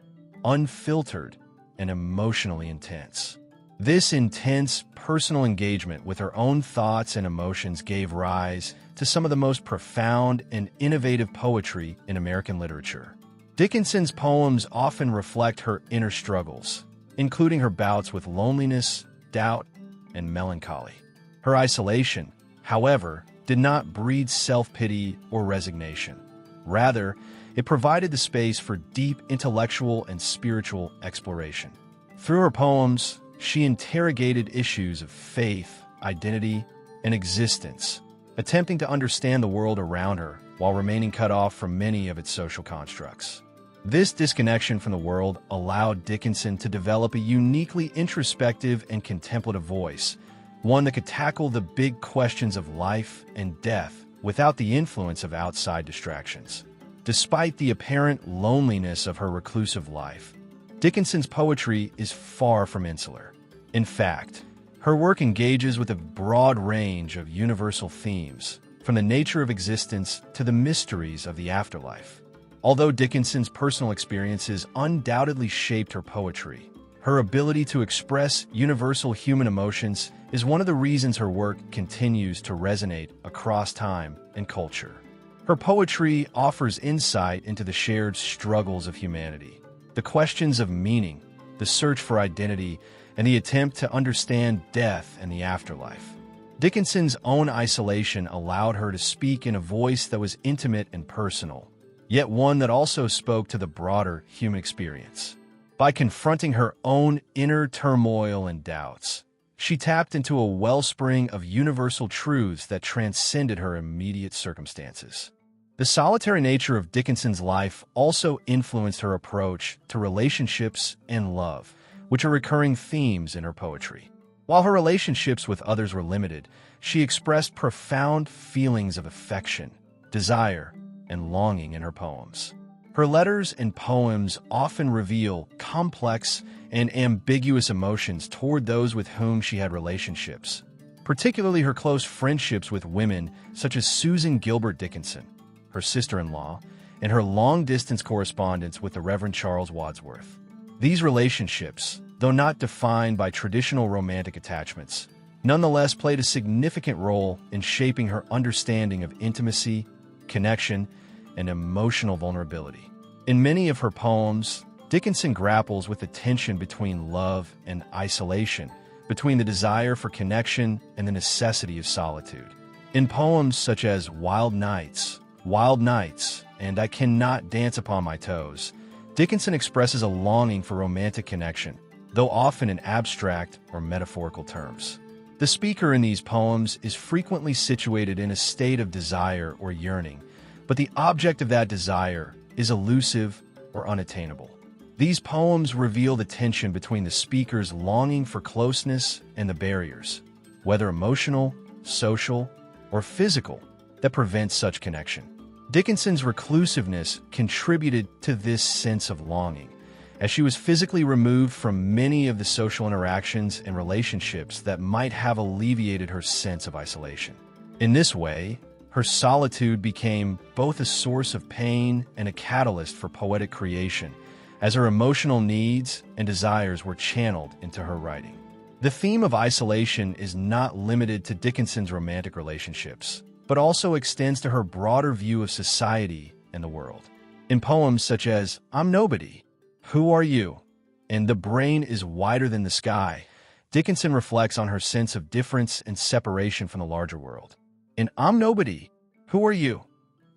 Speaker 1: unfiltered, and emotionally intense. This intense, personal engagement with her own thoughts and emotions gave rise to some of the most profound and innovative poetry in American literature. Dickinson's poems often reflect her inner struggles, including her bouts with loneliness, doubt, and melancholy. Her isolation, however, did not breed self-pity or resignation. Rather, it provided the space for deep intellectual and spiritual exploration. Through her poems, she interrogated issues of faith, identity, and existence, attempting to understand the world around her while remaining cut off from many of its social constructs. This disconnection from the world allowed Dickinson to develop a uniquely introspective and contemplative voice, one that could tackle the big questions of life and death without the influence of outside distractions. Despite the apparent loneliness of her reclusive life, Dickinson's poetry is far from insular. In fact, her work engages with a broad range of universal themes, from the nature of existence to the mysteries of the afterlife. Although Dickinson's personal experiences undoubtedly shaped her poetry, her ability to express universal human emotions is one of the reasons her work continues to resonate across time and culture. Her poetry offers insight into the shared struggles of humanity, the questions of meaning, the search for identity, and the attempt to understand death and the afterlife. Dickinson's own isolation allowed her to speak in a voice that was intimate and personal, yet one that also spoke to the broader human experience. By confronting her own inner turmoil and doubts, she tapped into a wellspring of universal truths that transcended her immediate circumstances. The solitary nature of Dickinson's life also influenced her approach to relationships and love, which are recurring themes in her poetry. While her relationships with others were limited, she expressed profound feelings of affection, desire, and longing in her poems. Her letters and poems often reveal complex and ambiguous emotions toward those with whom she had relationships, particularly her close friendships with women such as Susan Gilbert Dickinson, her sister-in-law, and her long-distance correspondence with the Reverend Charles Wadsworth. These relationships, though not defined by traditional romantic attachments, nonetheless played a significant role in shaping her understanding of intimacy, connection, and emotional vulnerability. In many of her poems, Dickinson grapples with the tension between love and isolation, between the desire for connection and the necessity of solitude. In poems such as Wild Nights, and I Cannot Dance Upon My Toes, Dickinson expresses a longing for romantic connection, though often in abstract or metaphorical terms. The speaker in these poems is frequently situated in a state of desire or yearning, but the object of that desire is elusive or unattainable. These poems reveal the tension between the speaker's longing for closeness and the barriers, whether emotional, social, or physical, that prevent such connection. Dickinson's reclusiveness contributed to this sense of longing, as she was physically removed from many of the social interactions and relationships that might have alleviated her sense of isolation. In this way, her solitude became both a source of pain and a catalyst for poetic creation, as her emotional needs and desires were channeled into her writing. The theme of isolation is not limited to Dickinson's romantic relationships, but also extends to her broader view of society and the world. In poems such as I'm Nobody, Who Are You, and The Brain is Wider Than the Sky, Dickinson reflects on her sense of difference and separation from the larger world. In I'm Nobody, Who Are You,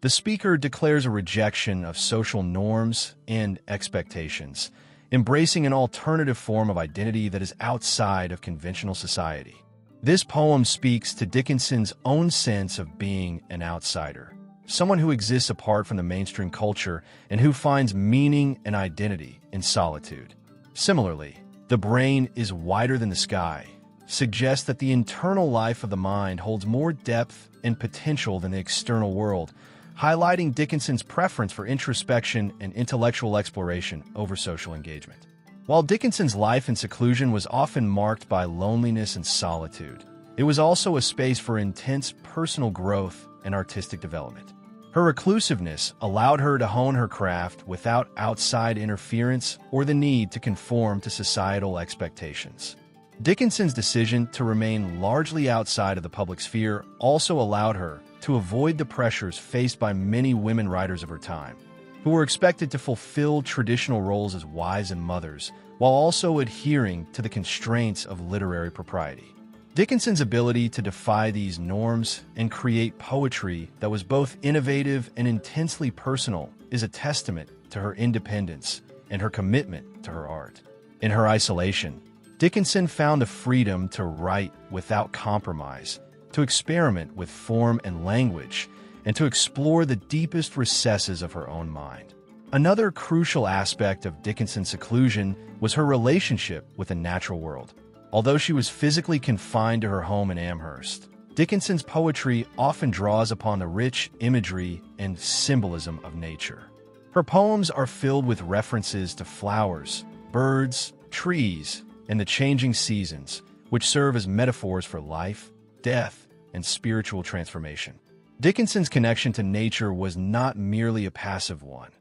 Speaker 1: the speaker declares a rejection of social norms and expectations, embracing an alternative form of identity that is outside of conventional society. This poem speaks to Dickinson's own sense of being an outsider, someone who exists apart from the mainstream culture and who finds meaning and identity in solitude. Similarly, The Brain is Wider Than the Sky suggests that the internal life of the mind holds more depth and potential than the external world, highlighting Dickinson's preference for introspection and intellectual exploration over social engagement. While Dickinson's life in seclusion was often marked by loneliness and solitude, it was also a space for intense personal growth and artistic development. Her reclusiveness allowed her to hone her craft without outside interference or the need to conform to societal expectations. Dickinson's decision to remain largely outside of the public sphere also allowed her to avoid the pressures faced by many women writers of her time, who were expected to fulfill traditional roles as wives and mothers, while also adhering to the constraints of literary propriety. Dickinson's ability to defy these norms and create poetry that was both innovative and intensely personal is a testament to her independence and her commitment to her art. In her isolation, Dickinson found the freedom to write without compromise, to experiment with form and language, and to explore the deepest recesses of her own mind. Another crucial aspect of Dickinson's seclusion was her relationship with the natural world. Although she was physically confined to her home in Amherst, Dickinson's poetry often draws upon the rich imagery and symbolism of nature. Her poems are filled with references to flowers, birds, trees, and the changing seasons, which serve as metaphors for life, death, and spiritual transformation. Dickinson's connection to nature was not merely a passive one.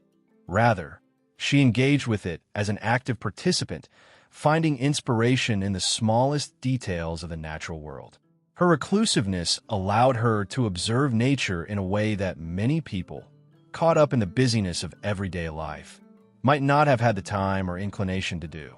Speaker 1: Rather, she engaged with it as an active participant, finding inspiration in the smallest details of the natural world. Her reclusiveness allowed her to observe nature in a way that many people, caught up in the busyness of everyday life, might not have had the time or inclination to do.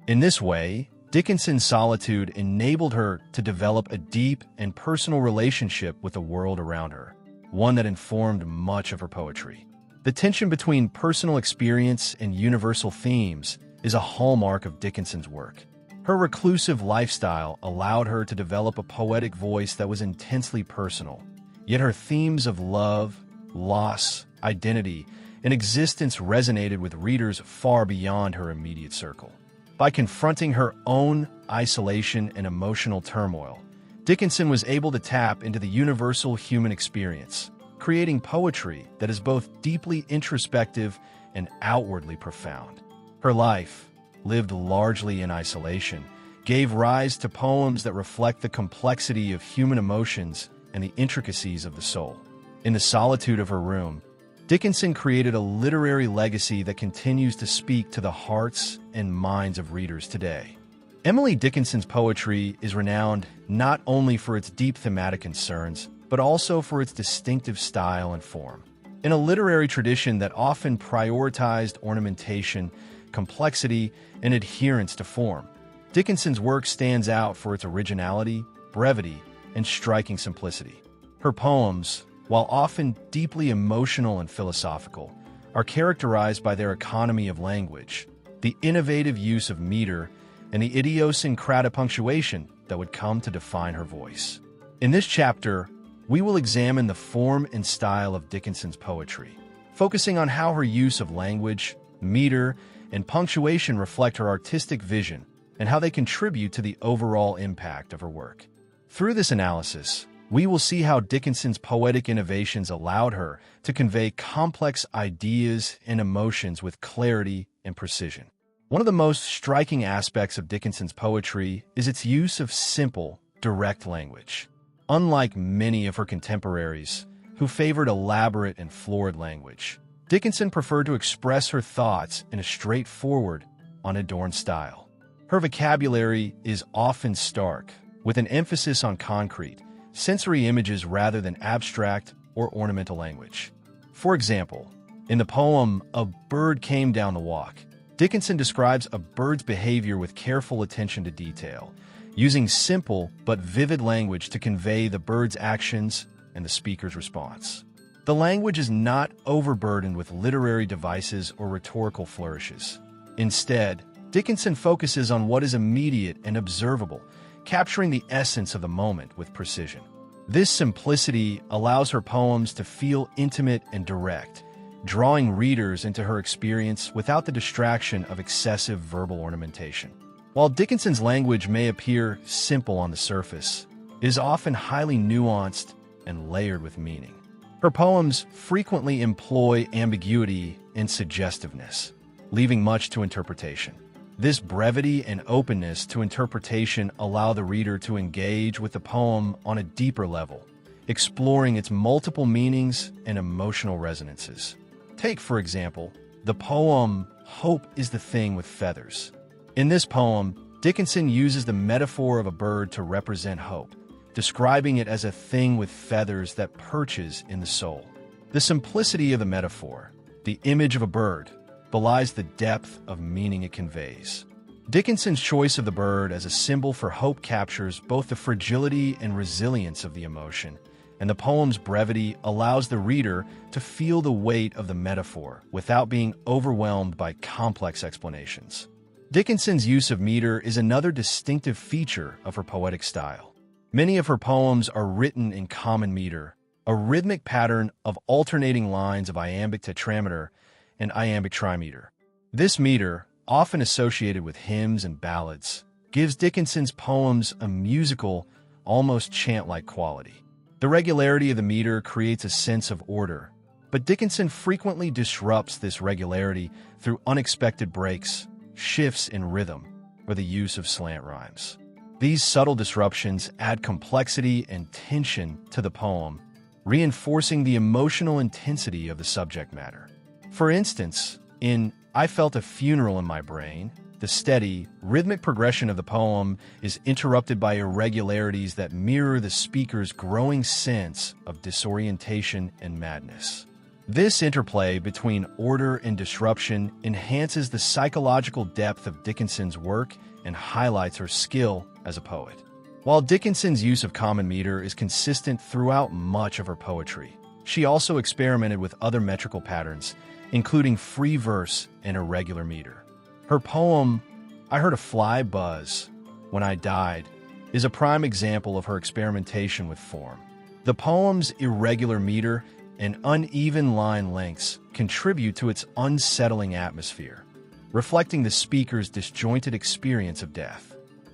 Speaker 1: In this way, Dickinson's solitude enabled her to develop a deep and personal relationship with the world around her, one that informed much of her poetry. The tension between personal experience and universal themes is a hallmark of Dickinson's work. Her reclusive lifestyle allowed her to develop a poetic voice that was intensely personal, yet her themes of love, loss, identity, and existence resonated with readers far beyond her immediate circle. By confronting her own isolation and emotional turmoil, Dickinson was able to tap into the universal human experience, creating poetry that is both deeply introspective and outwardly profound. Her life, lived largely in isolation, gave rise to poems that reflect the complexity of human emotions and the intricacies of the soul. In the solitude of her room, Dickinson created a literary legacy that continues to speak to the hearts and minds of readers today. Emily Dickinson's poetry is renowned not only for its deep thematic concerns, but also for its distinctive style and form. In a literary tradition that often prioritized ornamentation, complexity, and adherence to form, Dickinson's work stands out for its originality, brevity, and striking simplicity. Her poems, while often deeply emotional and philosophical, are characterized by their economy of language, the innovative use of meter, and the idiosyncratic punctuation that would come to define her voice. In this chapter, we will examine the form and style of Dickinson's poetry, focusing on how her use of language, meter, and punctuation reflect her artistic vision and how they contribute to the overall impact of her work. Through this analysis, we will see how Dickinson's poetic innovations allowed her to convey complex ideas and emotions with clarity and precision. One of the most striking aspects of Dickinson's poetry is its use of simple, direct language. Unlike many of her contemporaries, who favored elaborate and florid language, Dickinson preferred to express her thoughts in a straightforward, unadorned style. Her vocabulary is often stark, with an emphasis on concrete, sensory images rather than abstract or ornamental language. For example, in the poem "A Bird Came Down the Walk," Dickinson describes a bird's behavior with careful attention to detail, using simple but vivid language to convey the bird's actions and the speaker's response. The language is not overburdened with literary devices or rhetorical flourishes. Instead, Dickinson focuses on what is immediate and observable, capturing the essence of the moment with precision. This simplicity allows her poems to feel intimate and direct, drawing readers into her experience without the distraction of excessive verbal ornamentation. While Dickinson's language may appear simple on the surface, it is often highly nuanced and layered with meaning. Her poems frequently employ ambiguity and suggestiveness, leaving much to interpretation. This brevity and openness to interpretation allow the reader to engage with the poem on a deeper level, exploring its multiple meanings and emotional resonances. Take, for example, the poem "Hope is the Thing with Feathers." In this poem, Dickinson uses the metaphor of a bird to represent hope, describing it as a thing with feathers that perches in the soul. The simplicity of the metaphor, the image of a bird, belies the depth of meaning it conveys. Dickinson's choice of the bird as a symbol for hope captures both the fragility and resilience of the emotion, and the poem's brevity allows the reader to feel the weight of the metaphor without being overwhelmed by complex explanations. Dickinson's use of meter is another distinctive feature of her poetic style. Many of her poems are written in common meter, a rhythmic pattern of alternating lines of iambic tetrameter and iambic trimeter. This meter, often associated with hymns and ballads, gives Dickinson's poems a musical, almost chant-like quality. The regularity of the meter creates a sense of order, but Dickinson frequently disrupts this regularity through unexpected breaks, shifts in rhythm, or the use of slant rhymes. These subtle disruptions add complexity and tension to the poem, reinforcing the emotional intensity of the subject matter. For instance, in "I Felt a Funeral in My Brain," the steady, rhythmic progression of the poem is interrupted by irregularities that mirror the speaker's growing sense of disorientation and madness. This interplay between order and disruption enhances the psychological depth of Dickinson's work and highlights her skill as a poet. While Dickinson's use of common meter is consistent throughout much of her poetry, she also experimented with other metrical patterns, including free verse and irregular meter. Her poem, "I Heard a Fly Buzz When I Died," is a prime example of her experimentation with form. The poem's irregular meter and uneven line lengths contribute to its unsettling atmosphere, reflecting the speaker's disjointed experience of death.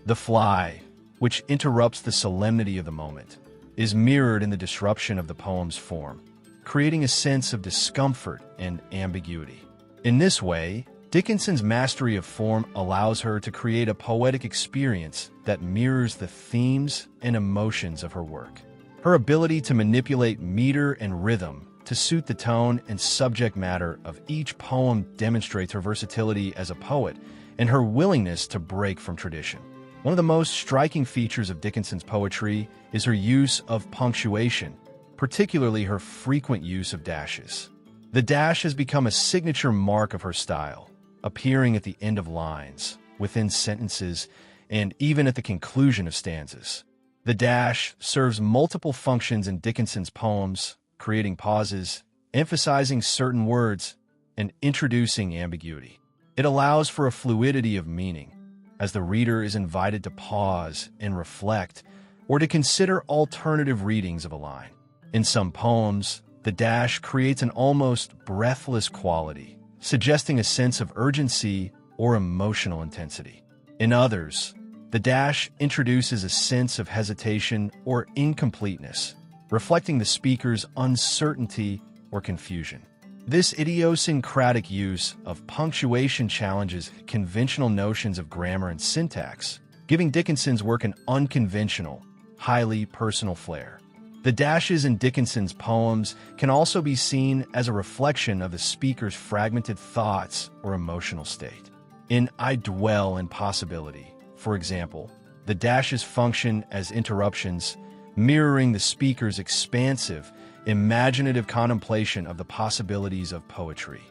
Speaker 1: The fly, which interrupts the solemnity of the moment, is mirrored in the disruption of the poem's form, creating a sense of discomfort and ambiguity. In this way, Dickinson's mastery of form allows her to create a poetic experience that mirrors the themes and emotions of her work. Her ability to manipulate meter and rhythm to suit the tone and subject matter of each poem demonstrates her versatility as a poet and her willingness to break from tradition. One of the most striking features of Dickinson's poetry is her use of punctuation, particularly her frequent use of dashes. The dash has become a signature mark of her style, appearing at the end of lines, within sentences, and even at the conclusion of stanzas. The dash serves multiple functions in Dickinson's poems, creating pauses, emphasizing certain words, and introducing ambiguity. It allows for a fluidity of meaning, as the reader is invited to pause and reflect, or to consider alternative readings of a line. In some poems, the dash creates an almost breathless quality, suggesting a sense of urgency or emotional intensity. In others, the dash introduces a sense of hesitation or incompleteness, reflecting the speaker's uncertainty or confusion. This idiosyncratic use of punctuation challenges conventional notions of grammar and syntax, giving Dickinson's work an unconventional, highly personal flair. The dashes in Dickinson's poems can also be seen as a reflection of the speaker's fragmented thoughts or emotional state. In "I Dwell in Possibility," for example, the dashes function as interruptions, mirroring the speaker's expansive, imaginative contemplation of the possibilities of poetry.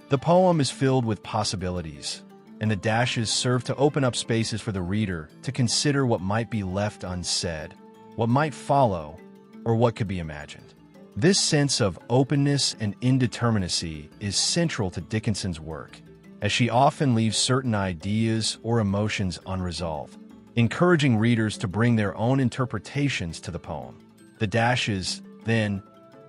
Speaker 1: The poem is filled with possibilities, and the dashes serve to open up spaces for the reader to consider what might be left unsaid, what might follow, or what could be imagined. This sense of openness and indeterminacy is central to Dickinson's work, as she often leaves certain ideas or emotions unresolved, encouraging readers to bring their own interpretations to the poem. The dashes, then,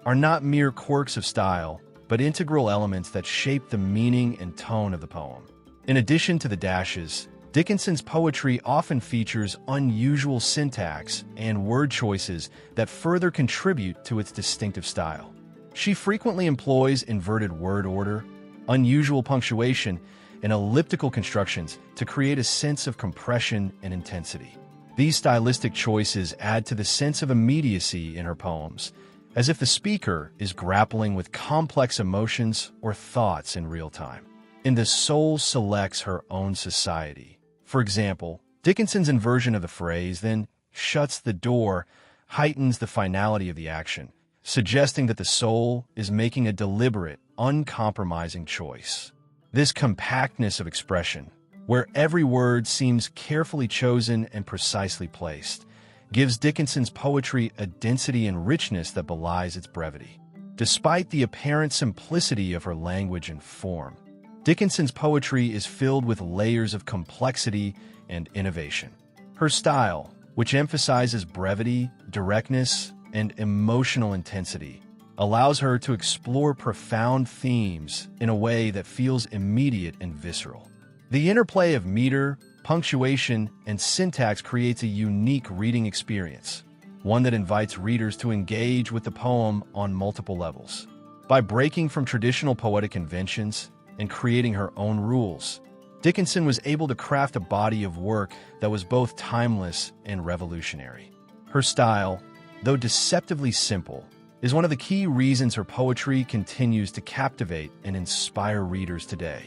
Speaker 1: are not mere quirks of style, but integral elements that shape the meaning and tone of the poem. In addition to the dashes, Dickinson's poetry often features unusual syntax and word choices that further contribute to its distinctive style. She frequently employs inverted word order, unusual punctuation, and elliptical constructions to create a sense of compression and intensity. These stylistic choices add to the sense of immediacy in her poems, as if the speaker is grappling with complex emotions or thoughts in real time. And the soul selects her own society. For example, Dickinson's inversion of the phrase, "then shuts the door," heightens the finality of the action, suggesting that the soul is making a deliberate, uncompromising choice. This compactness of expression, where every word seems carefully chosen and precisely placed, gives Dickinson's poetry a density and richness that belies its brevity. Despite the apparent simplicity of her language and form, Dickinson's poetry is filled with layers of complexity and innovation. Her style, which emphasizes brevity, directness, and emotional intensity, allows her to explore profound themes in a way that feels immediate and visceral. The interplay of meter, punctuation, and syntax creates a unique reading experience, one that invites readers to engage with the poem on multiple levels. By breaking from traditional poetic conventions and creating her own rules, Dickinson was able to craft a body of work that was both timeless and revolutionary. Her style, though deceptively simple, is one of the key reasons her poetry continues to captivate and inspire readers today.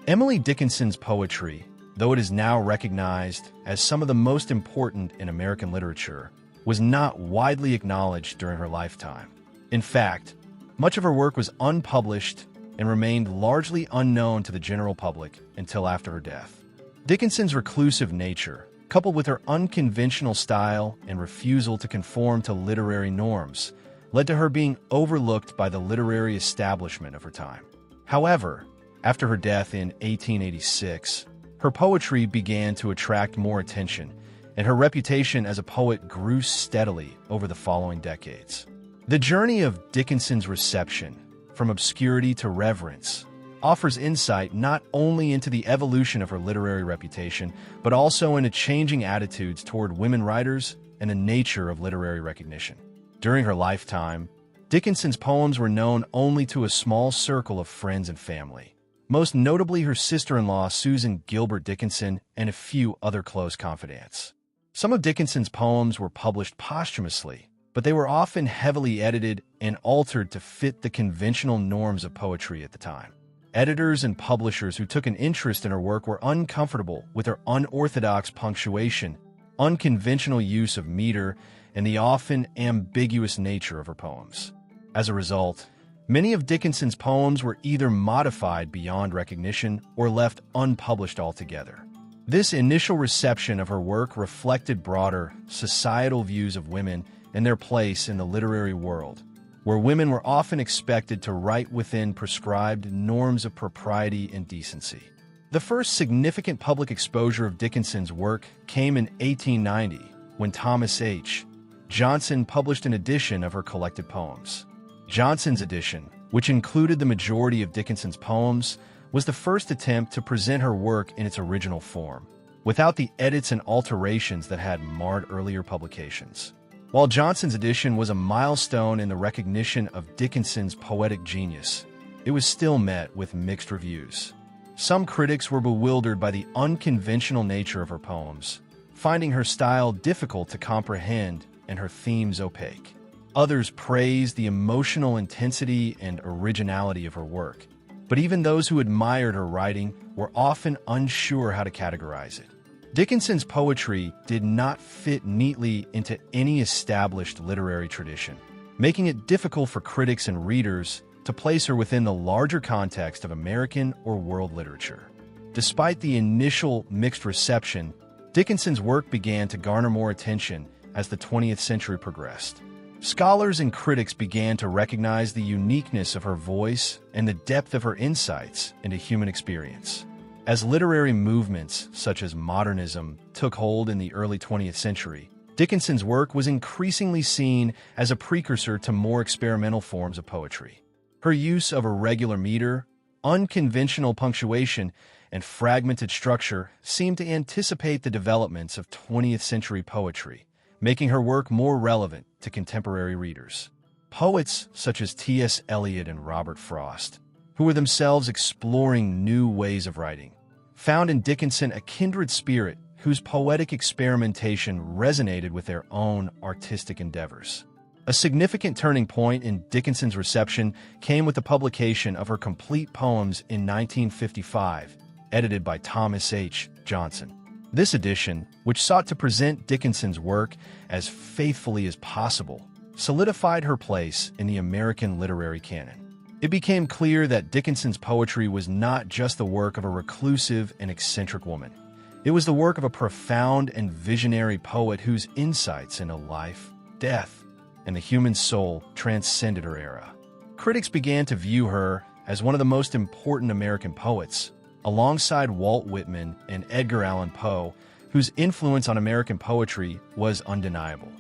Speaker 1: Emily Dickinson's poetry, though it is now recognized as some of the most important in American literature, was not widely acknowledged during her lifetime. In fact, much of her work was unpublished and remained largely unknown to the general public until after her death. Dickinson's reclusive nature, coupled with her unconventional style and refusal to conform to literary norms, led to her being overlooked by the literary establishment of her time. However, after her death in 1886, her poetry began to attract more attention, and her reputation as a poet grew steadily over the following decades. The journey of Dickinson's reception, from obscurity to reverence, offers insight not only into the evolution of her literary reputation, but also into changing attitudes toward women writers and the nature of literary recognition. During her lifetime, Dickinson's poems were known only to a small circle of friends and family, most notably her sister-in-law Susan Gilbert Dickinson and a few other close confidants. Some of Dickinson's poems were published posthumously, but they were often heavily edited and altered to fit the conventional norms of poetry at the time. Editors and publishers who took an interest in her work were uncomfortable with her unorthodox punctuation, unconventional use of meter, and the often ambiguous nature of her poems. As a result, many of Dickinson's poems were either modified beyond recognition or left unpublished altogether. This initial reception of her work reflected broader societal views of women and their place in the literary world, where women were often expected to write within prescribed norms of propriety and decency. The first significant public exposure of Dickinson's work came in 1890, when Thomas H. Johnson published an edition of her collected poems. Johnson's edition, which included the majority of Dickinson's poems, was the first attempt to present her work in its original form, without the edits and alterations that had marred earlier publications. While Johnson's edition was a milestone in the recognition of Dickinson's poetic genius, it was still met with mixed reviews. Some critics were bewildered by the unconventional nature of her poems, finding her style difficult to comprehend and her themes opaque. Others praised the emotional intensity and originality of her work, but even those who admired her writing were often unsure how to categorize it. Dickinson's poetry did not fit neatly into any established literary tradition, making it difficult for critics and readers to place her within the larger context of American or world literature. Despite the initial mixed reception, Dickinson's work began to garner more attention as the 20th century progressed. Scholars and critics began to recognize the uniqueness of her voice and the depth of her insights into human experience. As literary movements such as modernism took hold in the early 20th century, Dickinson's work was increasingly seen as a precursor to more experimental forms of poetry. Her use of irregular meter, unconventional punctuation, and fragmented structure seemed to anticipate the developments of 20th century poetry, making her work more relevant to contemporary readers. Poets such as T.S. Eliot and Robert Frost, who were themselves exploring new ways of writing, found in Dickinson a kindred spirit whose poetic experimentation resonated with their own artistic endeavors. A significant turning point in Dickinson's reception came with the publication of her complete poems in 1955, edited by Thomas H. Johnson. This edition, which sought to present Dickinson's work as faithfully as possible, solidified her place in the American literary canon. It became clear that Dickinson's poetry was not just the work of a reclusive and eccentric woman. It was the work of a profound and visionary poet whose insights into life, death, and the human soul transcended her era. Critics began to view her as one of the most important American poets, alongside Walt Whitman and Edgar Allan Poe, whose influence on American poetry was undeniable.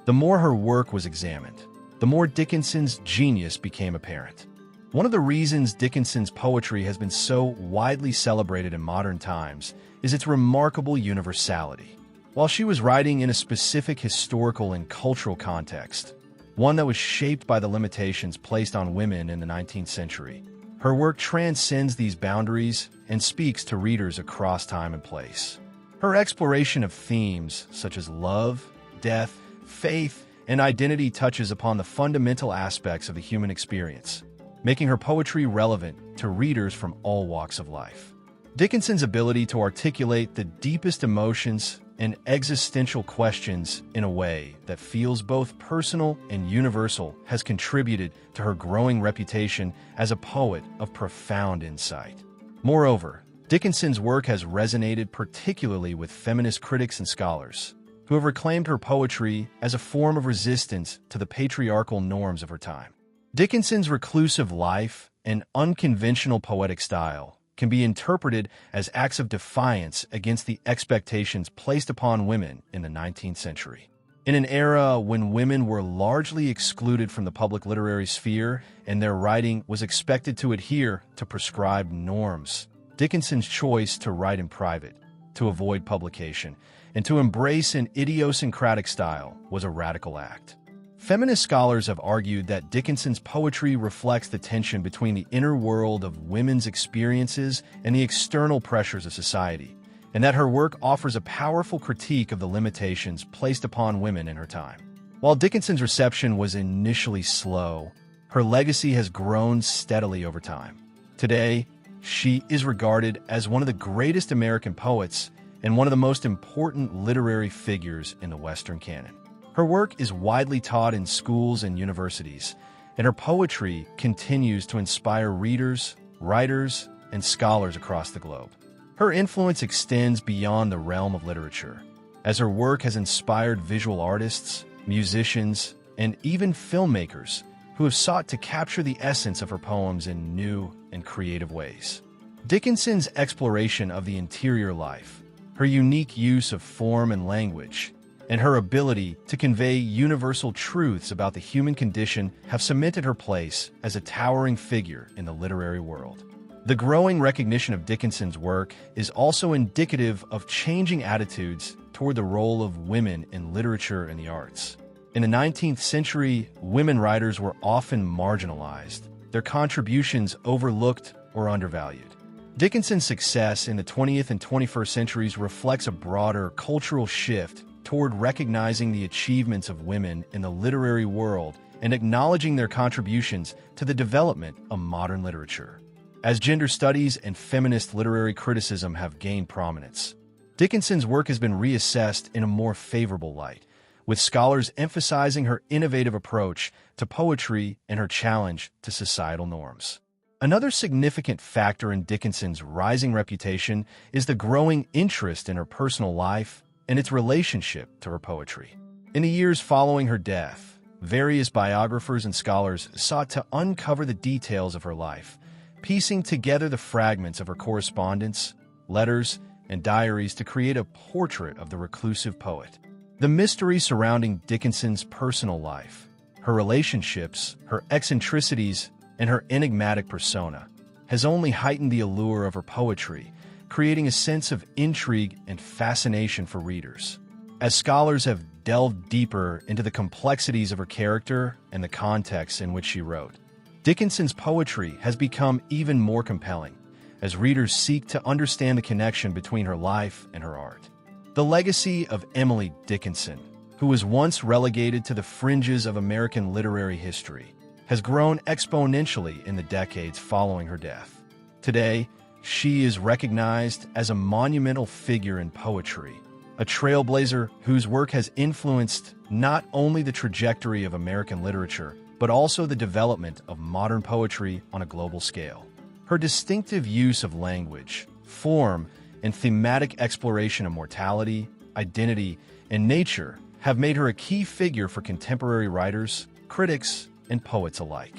Speaker 1: The more her work was examined, the more Dickinson's genius became apparent. One of the reasons Dickinson's poetry has been so widely celebrated in modern times is its remarkable universality. While she was writing in a specific historical and cultural context, one that was shaped by the limitations placed on women in the 19th century, her work transcends these boundaries and speaks to readers across time and place. Her exploration of themes such as love, death, faith, and identity touches upon the fundamental aspects of the human experience, making her poetry relevant to readers from all walks of life. Dickinson's ability to articulate the deepest emotions and existential questions in a way that feels both personal and universal has contributed to her growing reputation as a poet of profound insight. Moreover, Dickinson's work has resonated particularly with feminist critics and scholars, who have reclaimed her poetry as a form of resistance to the patriarchal norms of her time. Dickinson's reclusive life and unconventional poetic style can be interpreted as acts of defiance against the expectations placed upon women in the 19th century. In an era when women were largely excluded from the public literary sphere and their writing was expected to adhere to prescribed norms, Dickinson's choice to write in private, to avoid publication, and to embrace an idiosyncratic style was a radical act. Feminist scholars have argued that Dickinson's poetry reflects the tension between the inner world of women's experiences and the external pressures of society, and that her work offers a powerful critique of the limitations placed upon women in her time. While Dickinson's reception was initially slow, her legacy has grown steadily over time. Today, she is regarded as one of the greatest American poets and one of the most important literary figures in the Western canon. Her work is widely taught in schools and universities, and her poetry continues to inspire readers, writers, and scholars across the globe. Her influence extends beyond the realm of literature, as her work has inspired visual artists, musicians, and even filmmakers who have sought to capture the essence of her poems in new and creative ways. Dickinson's exploration of the interior life, her unique use of form and language, and her ability to convey universal truths about the human condition have cemented her place as a towering figure in the literary world. The growing recognition of Dickinson's work is also indicative of changing attitudes toward the role of women in literature and the arts. In the 19th century, women writers were often marginalized, their contributions overlooked or undervalued. Dickinson's success in the 20th and 21st centuries reflects a broader cultural shift toward recognizing the achievements of women in the literary world and acknowledging their contributions to the development of modern literature. As gender studies and feminist literary criticism have gained prominence, Dickinson's work has been reassessed in a more favorable light, with scholars emphasizing her innovative approach to poetry and her challenge to societal norms. Another significant factor in Dickinson's rising reputation is the growing interest in her personal life and its relationship to her poetry. In the years following her death, various biographers and scholars sought to uncover the details of her life, piecing together the fragments of her correspondence, letters, and diaries to create a portrait of the reclusive poet. The mystery surrounding Dickinson's personal life, her relationships, her eccentricities, and her enigmatic persona has only heightened the allure of her poetry, creating a sense of intrigue and fascination for readers. As scholars have delved deeper into the complexities of her character and the context in which she wrote. Dickinson's poetry has become even more compelling as readers seek to understand the connection between her life and her art. The legacy of Emily Dickinson, who was once relegated to the fringes of American literary history, has grown exponentially in the decades following her death. Today, she is recognized as a monumental figure in poetry, a trailblazer whose work has influenced not only the trajectory of American literature, but also the development of modern poetry on a global scale. Her distinctive use of language, form, and thematic exploration of mortality, identity, and nature have made her a key figure for contemporary writers, critics, and poets alike.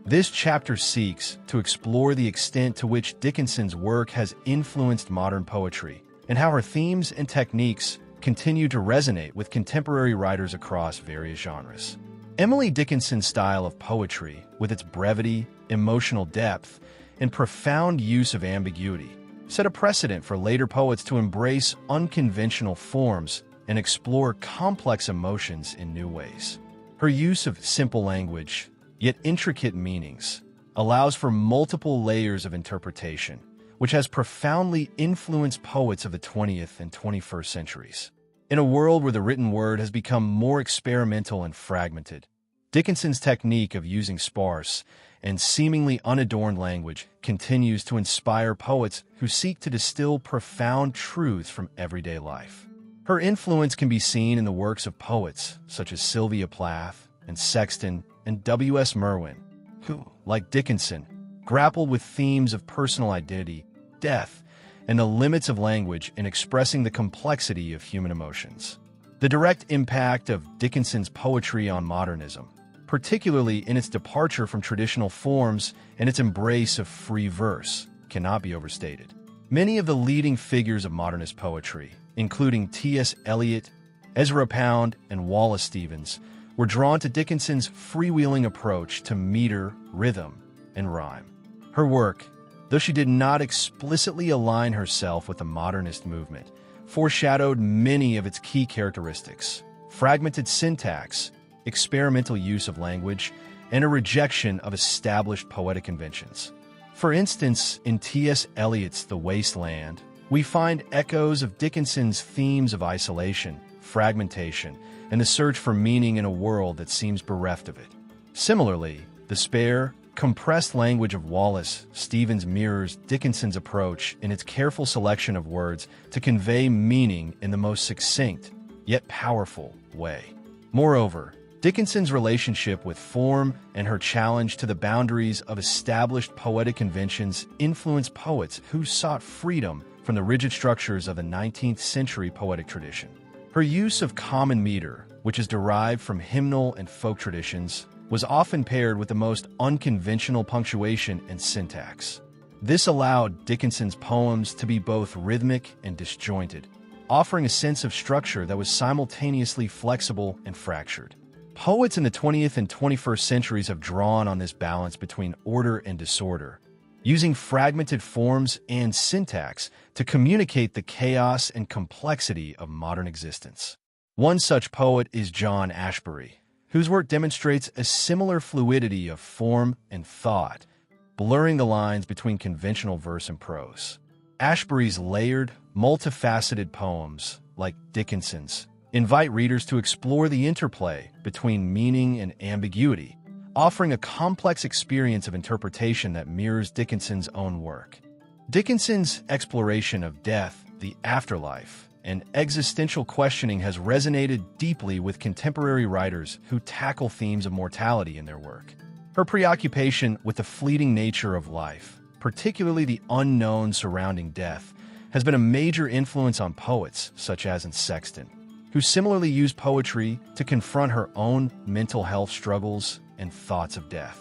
Speaker 1: This chapter seeks to explore the extent to which Dickinson's work has influenced modern poetry and how her themes and techniques continue to resonate with contemporary writers across various genres. Emily Dickinson's style of poetry, with its brevity, emotional depth, and profound use of ambiguity, set a precedent for later poets to embrace unconventional forms and explore complex emotions in new ways. Her use of simple language, yet intricate meanings, allows for multiple layers of interpretation, which has profoundly influenced poets of the 20th and 21st centuries. In a world where the written word has become more experimental and fragmented, Dickinson's technique of using sparse and seemingly unadorned language continues to inspire poets who seek to distill profound truths from everyday life. Her influence can be seen in the works of poets such as Sylvia Plath and Sexton and W.S. Merwin, who, like Dickinson, grappled with themes of personal identity, death, and the limits of language in expressing the complexity of human emotions. The direct impact of Dickinson's poetry on modernism, particularly in its departure from traditional forms and its embrace of free verse, cannot be overstated. Many of the leading figures of modernist poetry, including T.S. Eliot, Ezra Pound, and Wallace Stevens, were drawn to Dickinson's freewheeling approach to meter, rhythm, and rhyme. Her work, though she did not explicitly align herself with the modernist movement, foreshadowed many of its key characteristics: fragmented syntax, experimental use of language, and a rejection of established poetic conventions. For instance, in T.S. Eliot's The Waste Land, we find echoes of Dickinson's themes of isolation, fragmentation, and the search for meaning in a world that seems bereft of it. Similarly, the spare, compressed language of Wallace Stevens mirrors Dickinson's approach in its careful selection of words to convey meaning in the most succinct, yet powerful, way. Moreover, Dickinson's relationship with form and her challenge to the boundaries of established poetic conventions influenced poets who sought freedom from the rigid structures of the 19th century poetic tradition. Her use of common meter, which is derived from hymnal and folk traditions, was often paired with the most unconventional punctuation and syntax. This allowed Dickinson's poems to be both rhythmic and disjointed, offering a sense of structure that was simultaneously flexible and fractured. Poets in the 20th and 21st centuries have drawn on this balance between order and disorder, using fragmented forms and syntax to communicate the chaos and complexity of modern existence. One such poet is John Ashbery, whose work demonstrates a similar fluidity of form and thought, blurring the lines between conventional verse and prose. Ashbery's layered, multifaceted poems, like Dickinson's, invite readers to explore the interplay between meaning and ambiguity, offering a complex experience of interpretation that mirrors Dickinson's own work. Dickinson's exploration of death, the afterlife, and existential questioning has resonated deeply with contemporary writers who tackle themes of mortality in their work. Her preoccupation with the fleeting nature of life, particularly the unknown surrounding death, has been a major influence on poets such as Sexton, who similarly used poetry to confront her own mental health struggles and thoughts of death.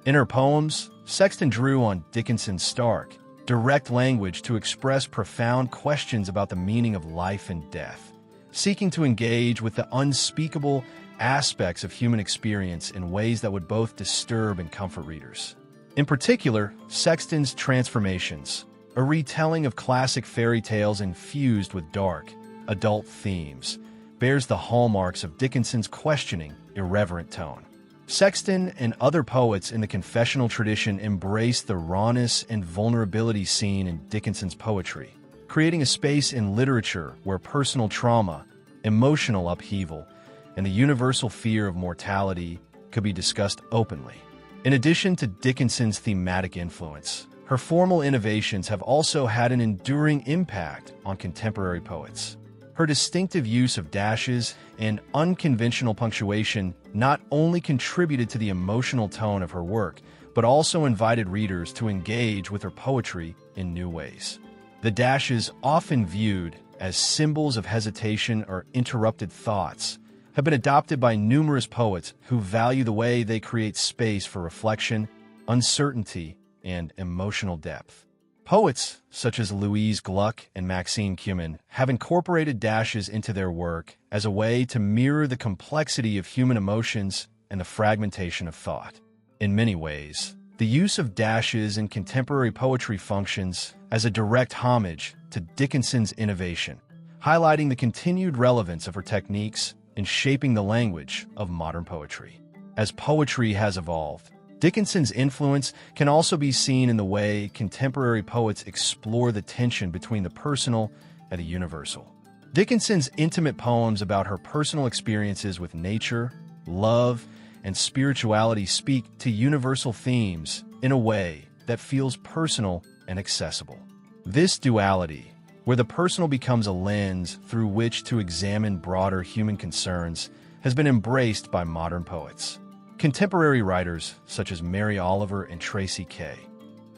Speaker 1: In her poems, Sexton drew on Dickinson's stark, direct language to express profound questions about the meaning of life and death, seeking to engage with the unspeakable aspects of human experience in ways that would both disturb and comfort readers. In particular, Sexton's Transformations, a retelling of classic fairy tales infused with dark, adult themes, bears the hallmarks of Dickinson's questioning, irreverent tone. Sexton and other poets in the confessional tradition embraced the rawness and vulnerability seen in Dickinson's poetry, creating a space in literature where personal trauma, emotional upheaval, and the universal fear of mortality could be discussed openly. In addition to Dickinson's thematic influence, her formal innovations have also had an enduring impact on contemporary poets. Her distinctive use of dashes and unconventional punctuation not only contributed to the emotional tone of her work, but also invited readers to engage with her poetry in new ways. The dashes, often viewed as symbols of hesitation or interrupted thoughts, have been adopted by numerous poets who value the way they create space for reflection, uncertainty, and emotional depth. Poets such as Louise Gluck and Maxine Cumin have incorporated dashes into their work as a way to mirror the complexity of human emotions and the fragmentation of thought. In many ways, the use of dashes in contemporary poetry functions as a direct homage to Dickinson's innovation, highlighting the continued relevance of her techniques in shaping the language of modern poetry. As poetry has evolved, Dickinson's influence can also be seen in the way contemporary poets explore the tension between the personal and the universal. Dickinson's intimate poems about her personal experiences with nature, love, and spirituality speak to universal themes in a way that feels personal and accessible. This duality, where the personal becomes a lens through which to examine broader human concerns, has been embraced by modern poets. Contemporary writers such as Mary Oliver and Tracy K.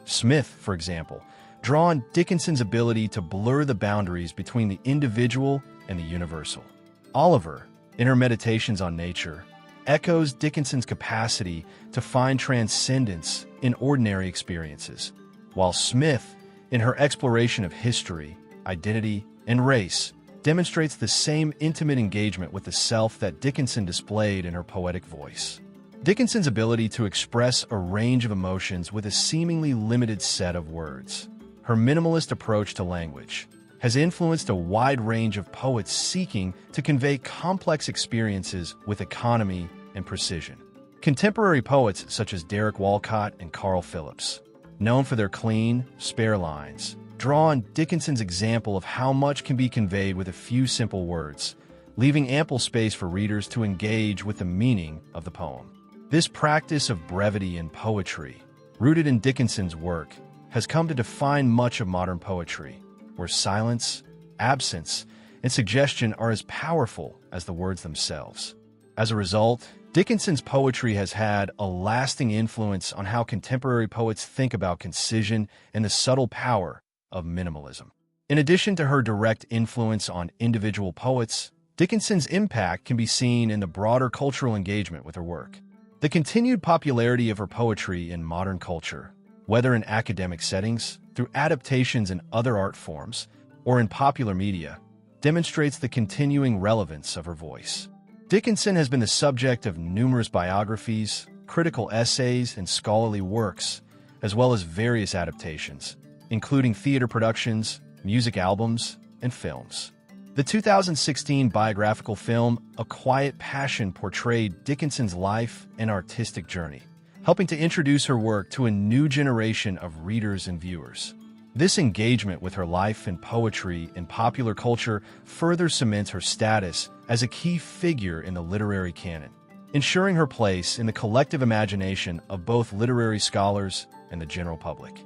Speaker 1: Smith, for example, draw on Dickinson's ability to blur the boundaries between the individual and the universal. Oliver, in her Meditations on Nature, echoes Dickinson's capacity to find transcendence in ordinary experiences, while Smith, in her exploration of history, identity, and race, demonstrates the same intimate engagement with the self that Dickinson displayed in her poetic voice. Dickinson's ability to express a range of emotions with a seemingly limited set of words, her minimalist approach to language, has influenced a wide range of poets seeking to convey complex experiences with economy and precision. Contemporary poets such as Derek Walcott and Carl Phillips, known for their clean, spare lines, draw on Dickinson's example of how much can be conveyed with a few simple words, leaving ample space for readers to engage with the meaning of the poem. This practice of brevity in poetry, rooted in Dickinson's work, has come to define much of modern poetry, where silence, absence, and suggestion are as powerful as the words themselves. As a result, Dickinson's poetry has had a lasting influence on how contemporary poets think about concision and the subtle power of minimalism. In addition to her direct influence on individual poets, Dickinson's impact can be seen in the broader cultural engagement with her work. The continued popularity of her poetry in modern culture, whether in academic settings, through adaptations in other art forms, or in popular media, demonstrates the continuing relevance of her voice. Dickinson has been the subject of numerous biographies, critical essays, and scholarly works, as well as various adaptations, including theater productions, music albums, and films. The 2016 biographical film, A Quiet Passion, portrayed Dickinson's life and artistic journey, helping to introduce her work to a new generation of readers and viewers. This engagement with her life and poetry in popular culture further cements her status as a key figure in the literary canon, ensuring her place in the collective imagination of both literary scholars and the general public.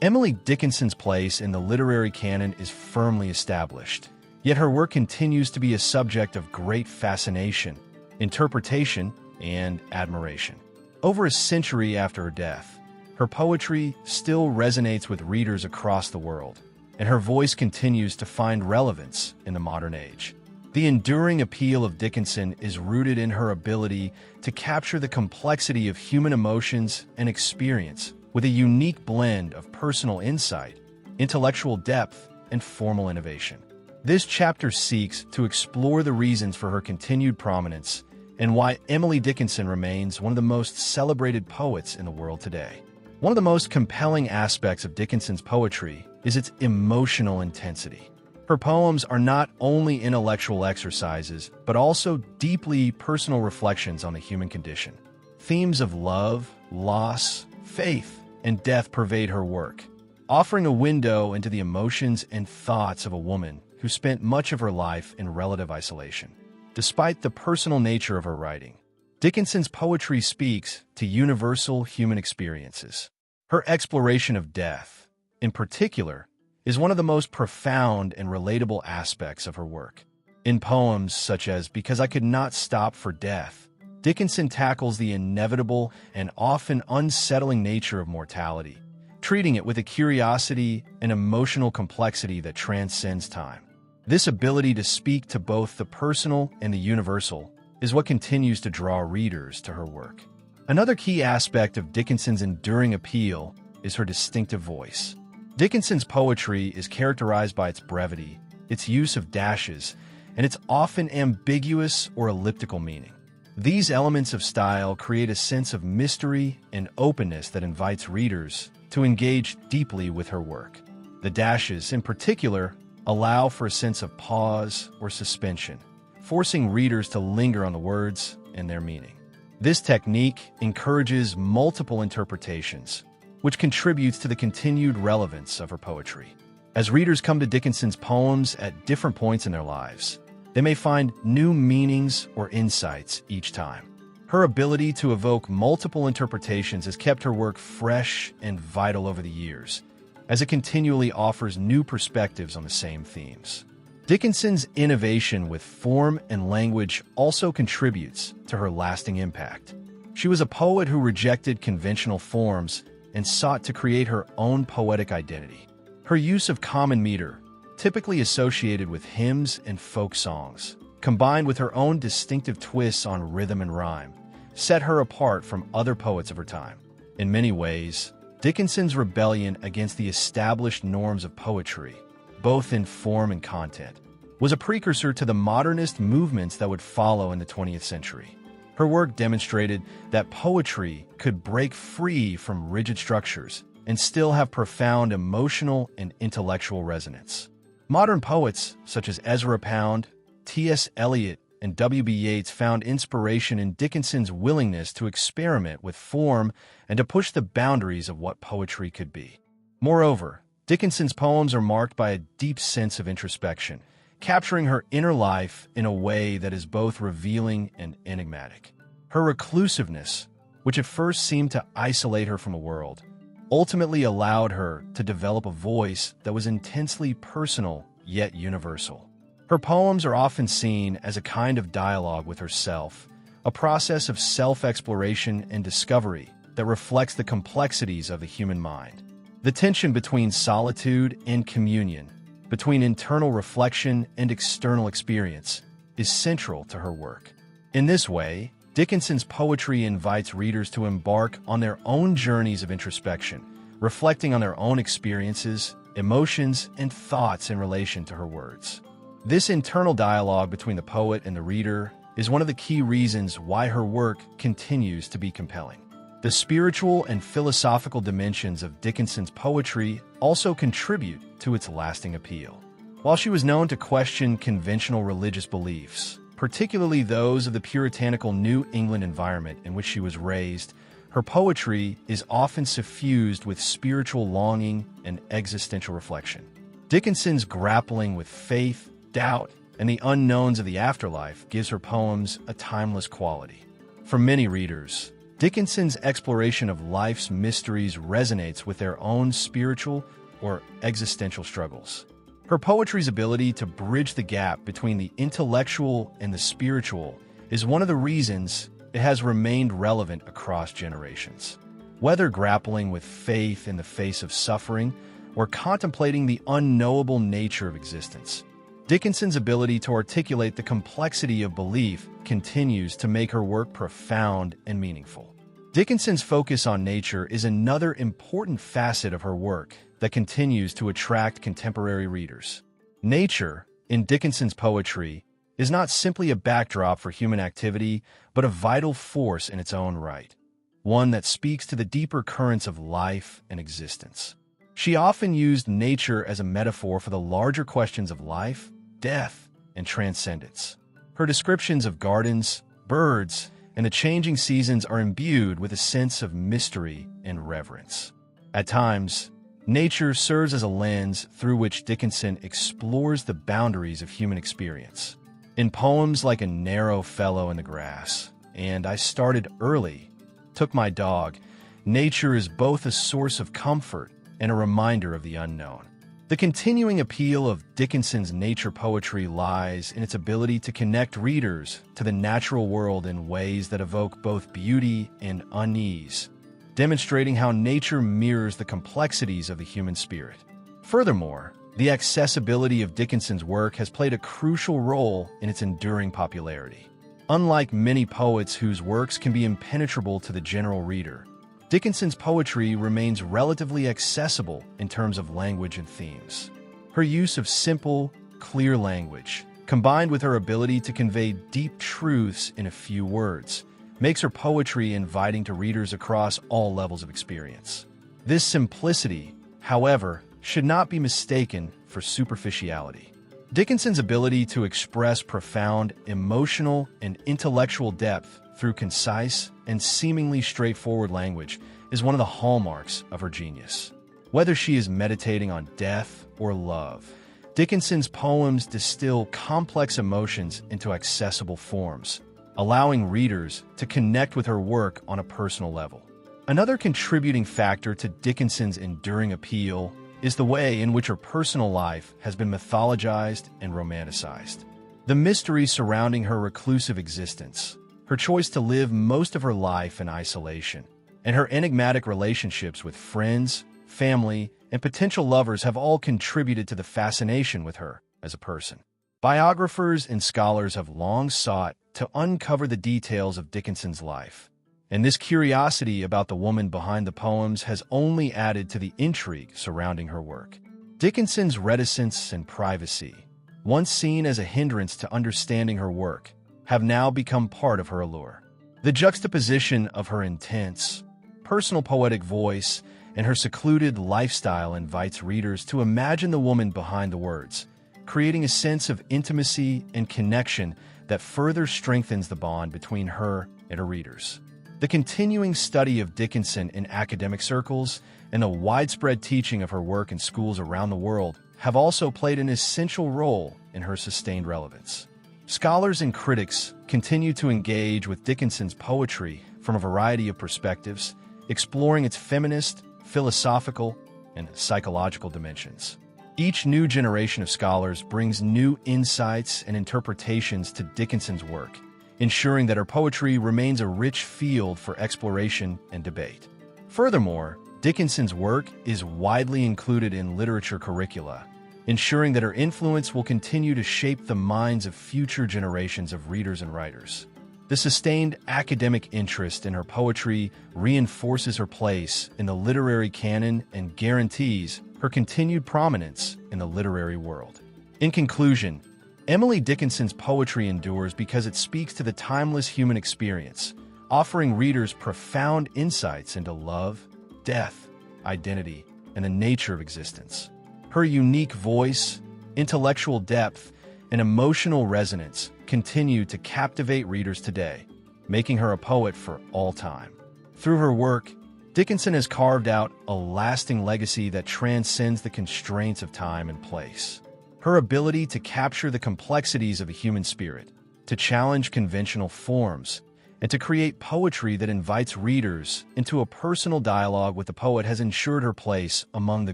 Speaker 1: Emily Dickinson's place in the literary canon is firmly established, yet her work continues to be a subject of great fascination, interpretation, and admiration. Over a century after her death, her poetry still resonates with readers across the world, and her voice continues to find relevance in the modern age. The enduring appeal of Dickinson is rooted in her ability to capture the complexity of human emotions and experience with a unique blend of personal insight, intellectual depth, and formal innovation. This chapter seeks to explore the reasons for her continued prominence and why Emily Dickinson remains one of the most celebrated poets in the world today. One of the most compelling aspects of Dickinson's poetry is its emotional intensity. Her poems are not only intellectual exercises, but also deeply personal reflections on the human condition. Themes of love, loss, faith, and death pervade her work, offering a window into the emotions and thoughts of a woman who spent much of her life in relative isolation. Despite the personal nature of her writing, Dickinson's poetry speaks to universal human experiences. Her exploration of death, in particular, is one of the most profound and relatable aspects of her work. In poems such as Because I Could Not Stop for Death, Dickinson tackles the inevitable and often unsettling nature of mortality, treating it with a curiosity and emotional complexity that transcends time. This ability to speak to both the personal and the universal is what continues to draw readers to her work. Another key aspect of Dickinson's enduring appeal is her distinctive voice. Dickinson's poetry is characterized by its brevity, its use of dashes, and its often ambiguous or elliptical meaning. These elements of style create a sense of mystery and openness that invites readers to engage deeply with her work. The dashes, in particular, allow for a sense of pause or suspension, forcing readers to linger on the words and their meaning. This technique encourages multiple interpretations, which contributes to the continued relevance of her poetry. As readers come to Dickinson's poems at different points in their lives, they may find new meanings or insights each time. Her ability to evoke multiple interpretations has kept her work fresh and vital over the years, as it continually offers new perspectives on the same themes. Dickinson's innovation with form and language also contributes to her lasting impact. She was a poet who rejected conventional forms and sought to create her own poetic identity. Her use of common meter, typically associated with hymns and folk songs, combined with her own distinctive twists on rhythm and rhyme, set her apart from other poets of her time. In many ways, Dickinson's rebellion against the established norms of poetry, both in form and content, was a precursor to the modernist movements that would follow in the 20th century. Her work demonstrated that poetry could break free from rigid structures and still have profound emotional and intellectual resonance. Modern poets such as Ezra Pound, T.S. Eliot, and W.B. Yeats found inspiration in Dickinson's willingness to experiment with form and to push the boundaries of what poetry could be. Moreover, Dickinson's poems are marked by a deep sense of introspection, capturing her inner life in a way that is both revealing and enigmatic. Her reclusiveness, which at first seemed to isolate her from the world, ultimately allowed her to develop a voice that was intensely personal yet universal. Her poems are often seen as a kind of dialogue with herself, a process of self-exploration and discovery that reflects the complexities of the human mind. The tension between solitude and communion, between internal reflection and external experience, is central to her work. In this way, Dickinson's poetry invites readers to embark on their own journeys of introspection, reflecting on their own experiences, emotions, and thoughts in relation to her words. This internal dialogue between the poet and the reader is one of the key reasons why her work continues to be compelling. The spiritual and philosophical dimensions of Dickinson's poetry also contribute to its lasting appeal. While she was known to question conventional religious beliefs, particularly those of the puritanical New England environment in which she was raised, her poetry is often suffused with spiritual longing and existential reflection. Dickinson's grappling with faith, doubt, and the unknowns of the afterlife gives her poems a timeless quality. For many readers, Dickinson's exploration of life's mysteries resonates with their own spiritual or existential struggles. Her poetry's ability to bridge the gap between the intellectual and the spiritual is one of the reasons it has remained relevant across generations. Whether grappling with faith in the face of suffering or contemplating the unknowable nature of existence, Dickinson's ability to articulate the complexity of belief continues to make her work profound and meaningful. Dickinson's focus on nature is another important facet of her work that continues to attract contemporary readers. Nature, in Dickinson's poetry, is not simply a backdrop for human activity, but a vital force in its own right, one that speaks to the deeper currents of life and existence. She often used nature as a metaphor for the larger questions of life, death, and transcendence. Her descriptions of gardens, birds, and the changing seasons are imbued with a sense of mystery and reverence. At times, nature serves as a lens through which Dickinson explores the boundaries of human experience. In poems like A Narrow Fellow in the Grass and I Started Early, Took My Dog, nature is both a source of comfort and a reminder of the unknown. The continuing appeal of Dickinson's nature poetry lies in its ability to connect readers to the natural world in ways that evoke both beauty and unease, demonstrating how nature mirrors the complexities of the human spirit. Furthermore, the accessibility of Dickinson's work has played a crucial role in its enduring popularity. Unlike many poets whose works can be impenetrable to the general reader, Dickinson's poetry remains relatively accessible in terms of language and themes. Her use of simple, clear language, combined with her ability to convey deep truths in a few words, makes her poetry inviting to readers across all levels of experience. This simplicity, however, should not be mistaken for superficiality. Dickinson's ability to express profound emotional and intellectual depth through concise and seemingly straightforward language is one of the hallmarks of her genius. Whether she is meditating on death or love, Dickinson's poems distill complex emotions into accessible forms, allowing readers to connect with her work on a personal level. Another contributing factor to Dickinson's enduring appeal is the way in which her personal life has been mythologized and romanticized. The mystery surrounding her reclusive existence, her choice to live most of her life in isolation, and her enigmatic relationships with friends, family, and potential lovers have all contributed to the fascination with her as a person. Biographers and scholars have long sought to uncover the details of Dickinson's life, and this curiosity about the woman behind the poems has only added to the intrigue surrounding her work. Dickinson's reticence and privacy, once seen as a hindrance to understanding her work, have now become part of her allure. The juxtaposition of her intense, personal poetic voice and her secluded lifestyle invites readers to imagine the woman behind the words, creating a sense of intimacy and connection that further strengthens the bond between her and her readers. The continuing study of Dickinson in academic circles and the widespread teaching of her work in schools around the world have also played an essential role in her sustained relevance. Scholars and critics continue to engage with Dickinson's poetry from a variety of perspectives, exploring its feminist, philosophical, and psychological dimensions. Each new generation of scholars brings new insights and interpretations to Dickinson's work, ensuring that her poetry remains a rich field for exploration and debate. Furthermore, Dickinson's work is widely included in literature curricula, ensuring that her influence will continue to shape the minds of future generations of readers and writers. The sustained academic interest in her poetry reinforces her place in the literary canon and guarantees her continued prominence in the literary world. In conclusion, Emily Dickinson's poetry endures because it speaks to the timeless human experience, offering readers profound insights into love, death, identity, and the nature of existence. Her unique voice, intellectual depth, and emotional resonance continue to captivate readers today, making her a poet for all time. Through her work, Dickinson has carved out a lasting legacy that transcends the constraints of time and place. Her ability to capture the complexities of the human spirit, to challenge conventional forms, and to create poetry that invites readers into a personal dialogue with the poet has ensured her place among the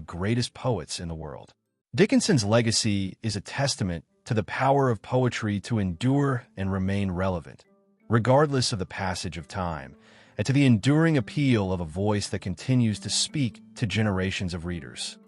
Speaker 1: greatest poets in the world. Dickinson's legacy is a testament to the power of poetry to endure and remain relevant, regardless of the passage of time, and to the enduring appeal of a voice that continues to speak to generations of readers.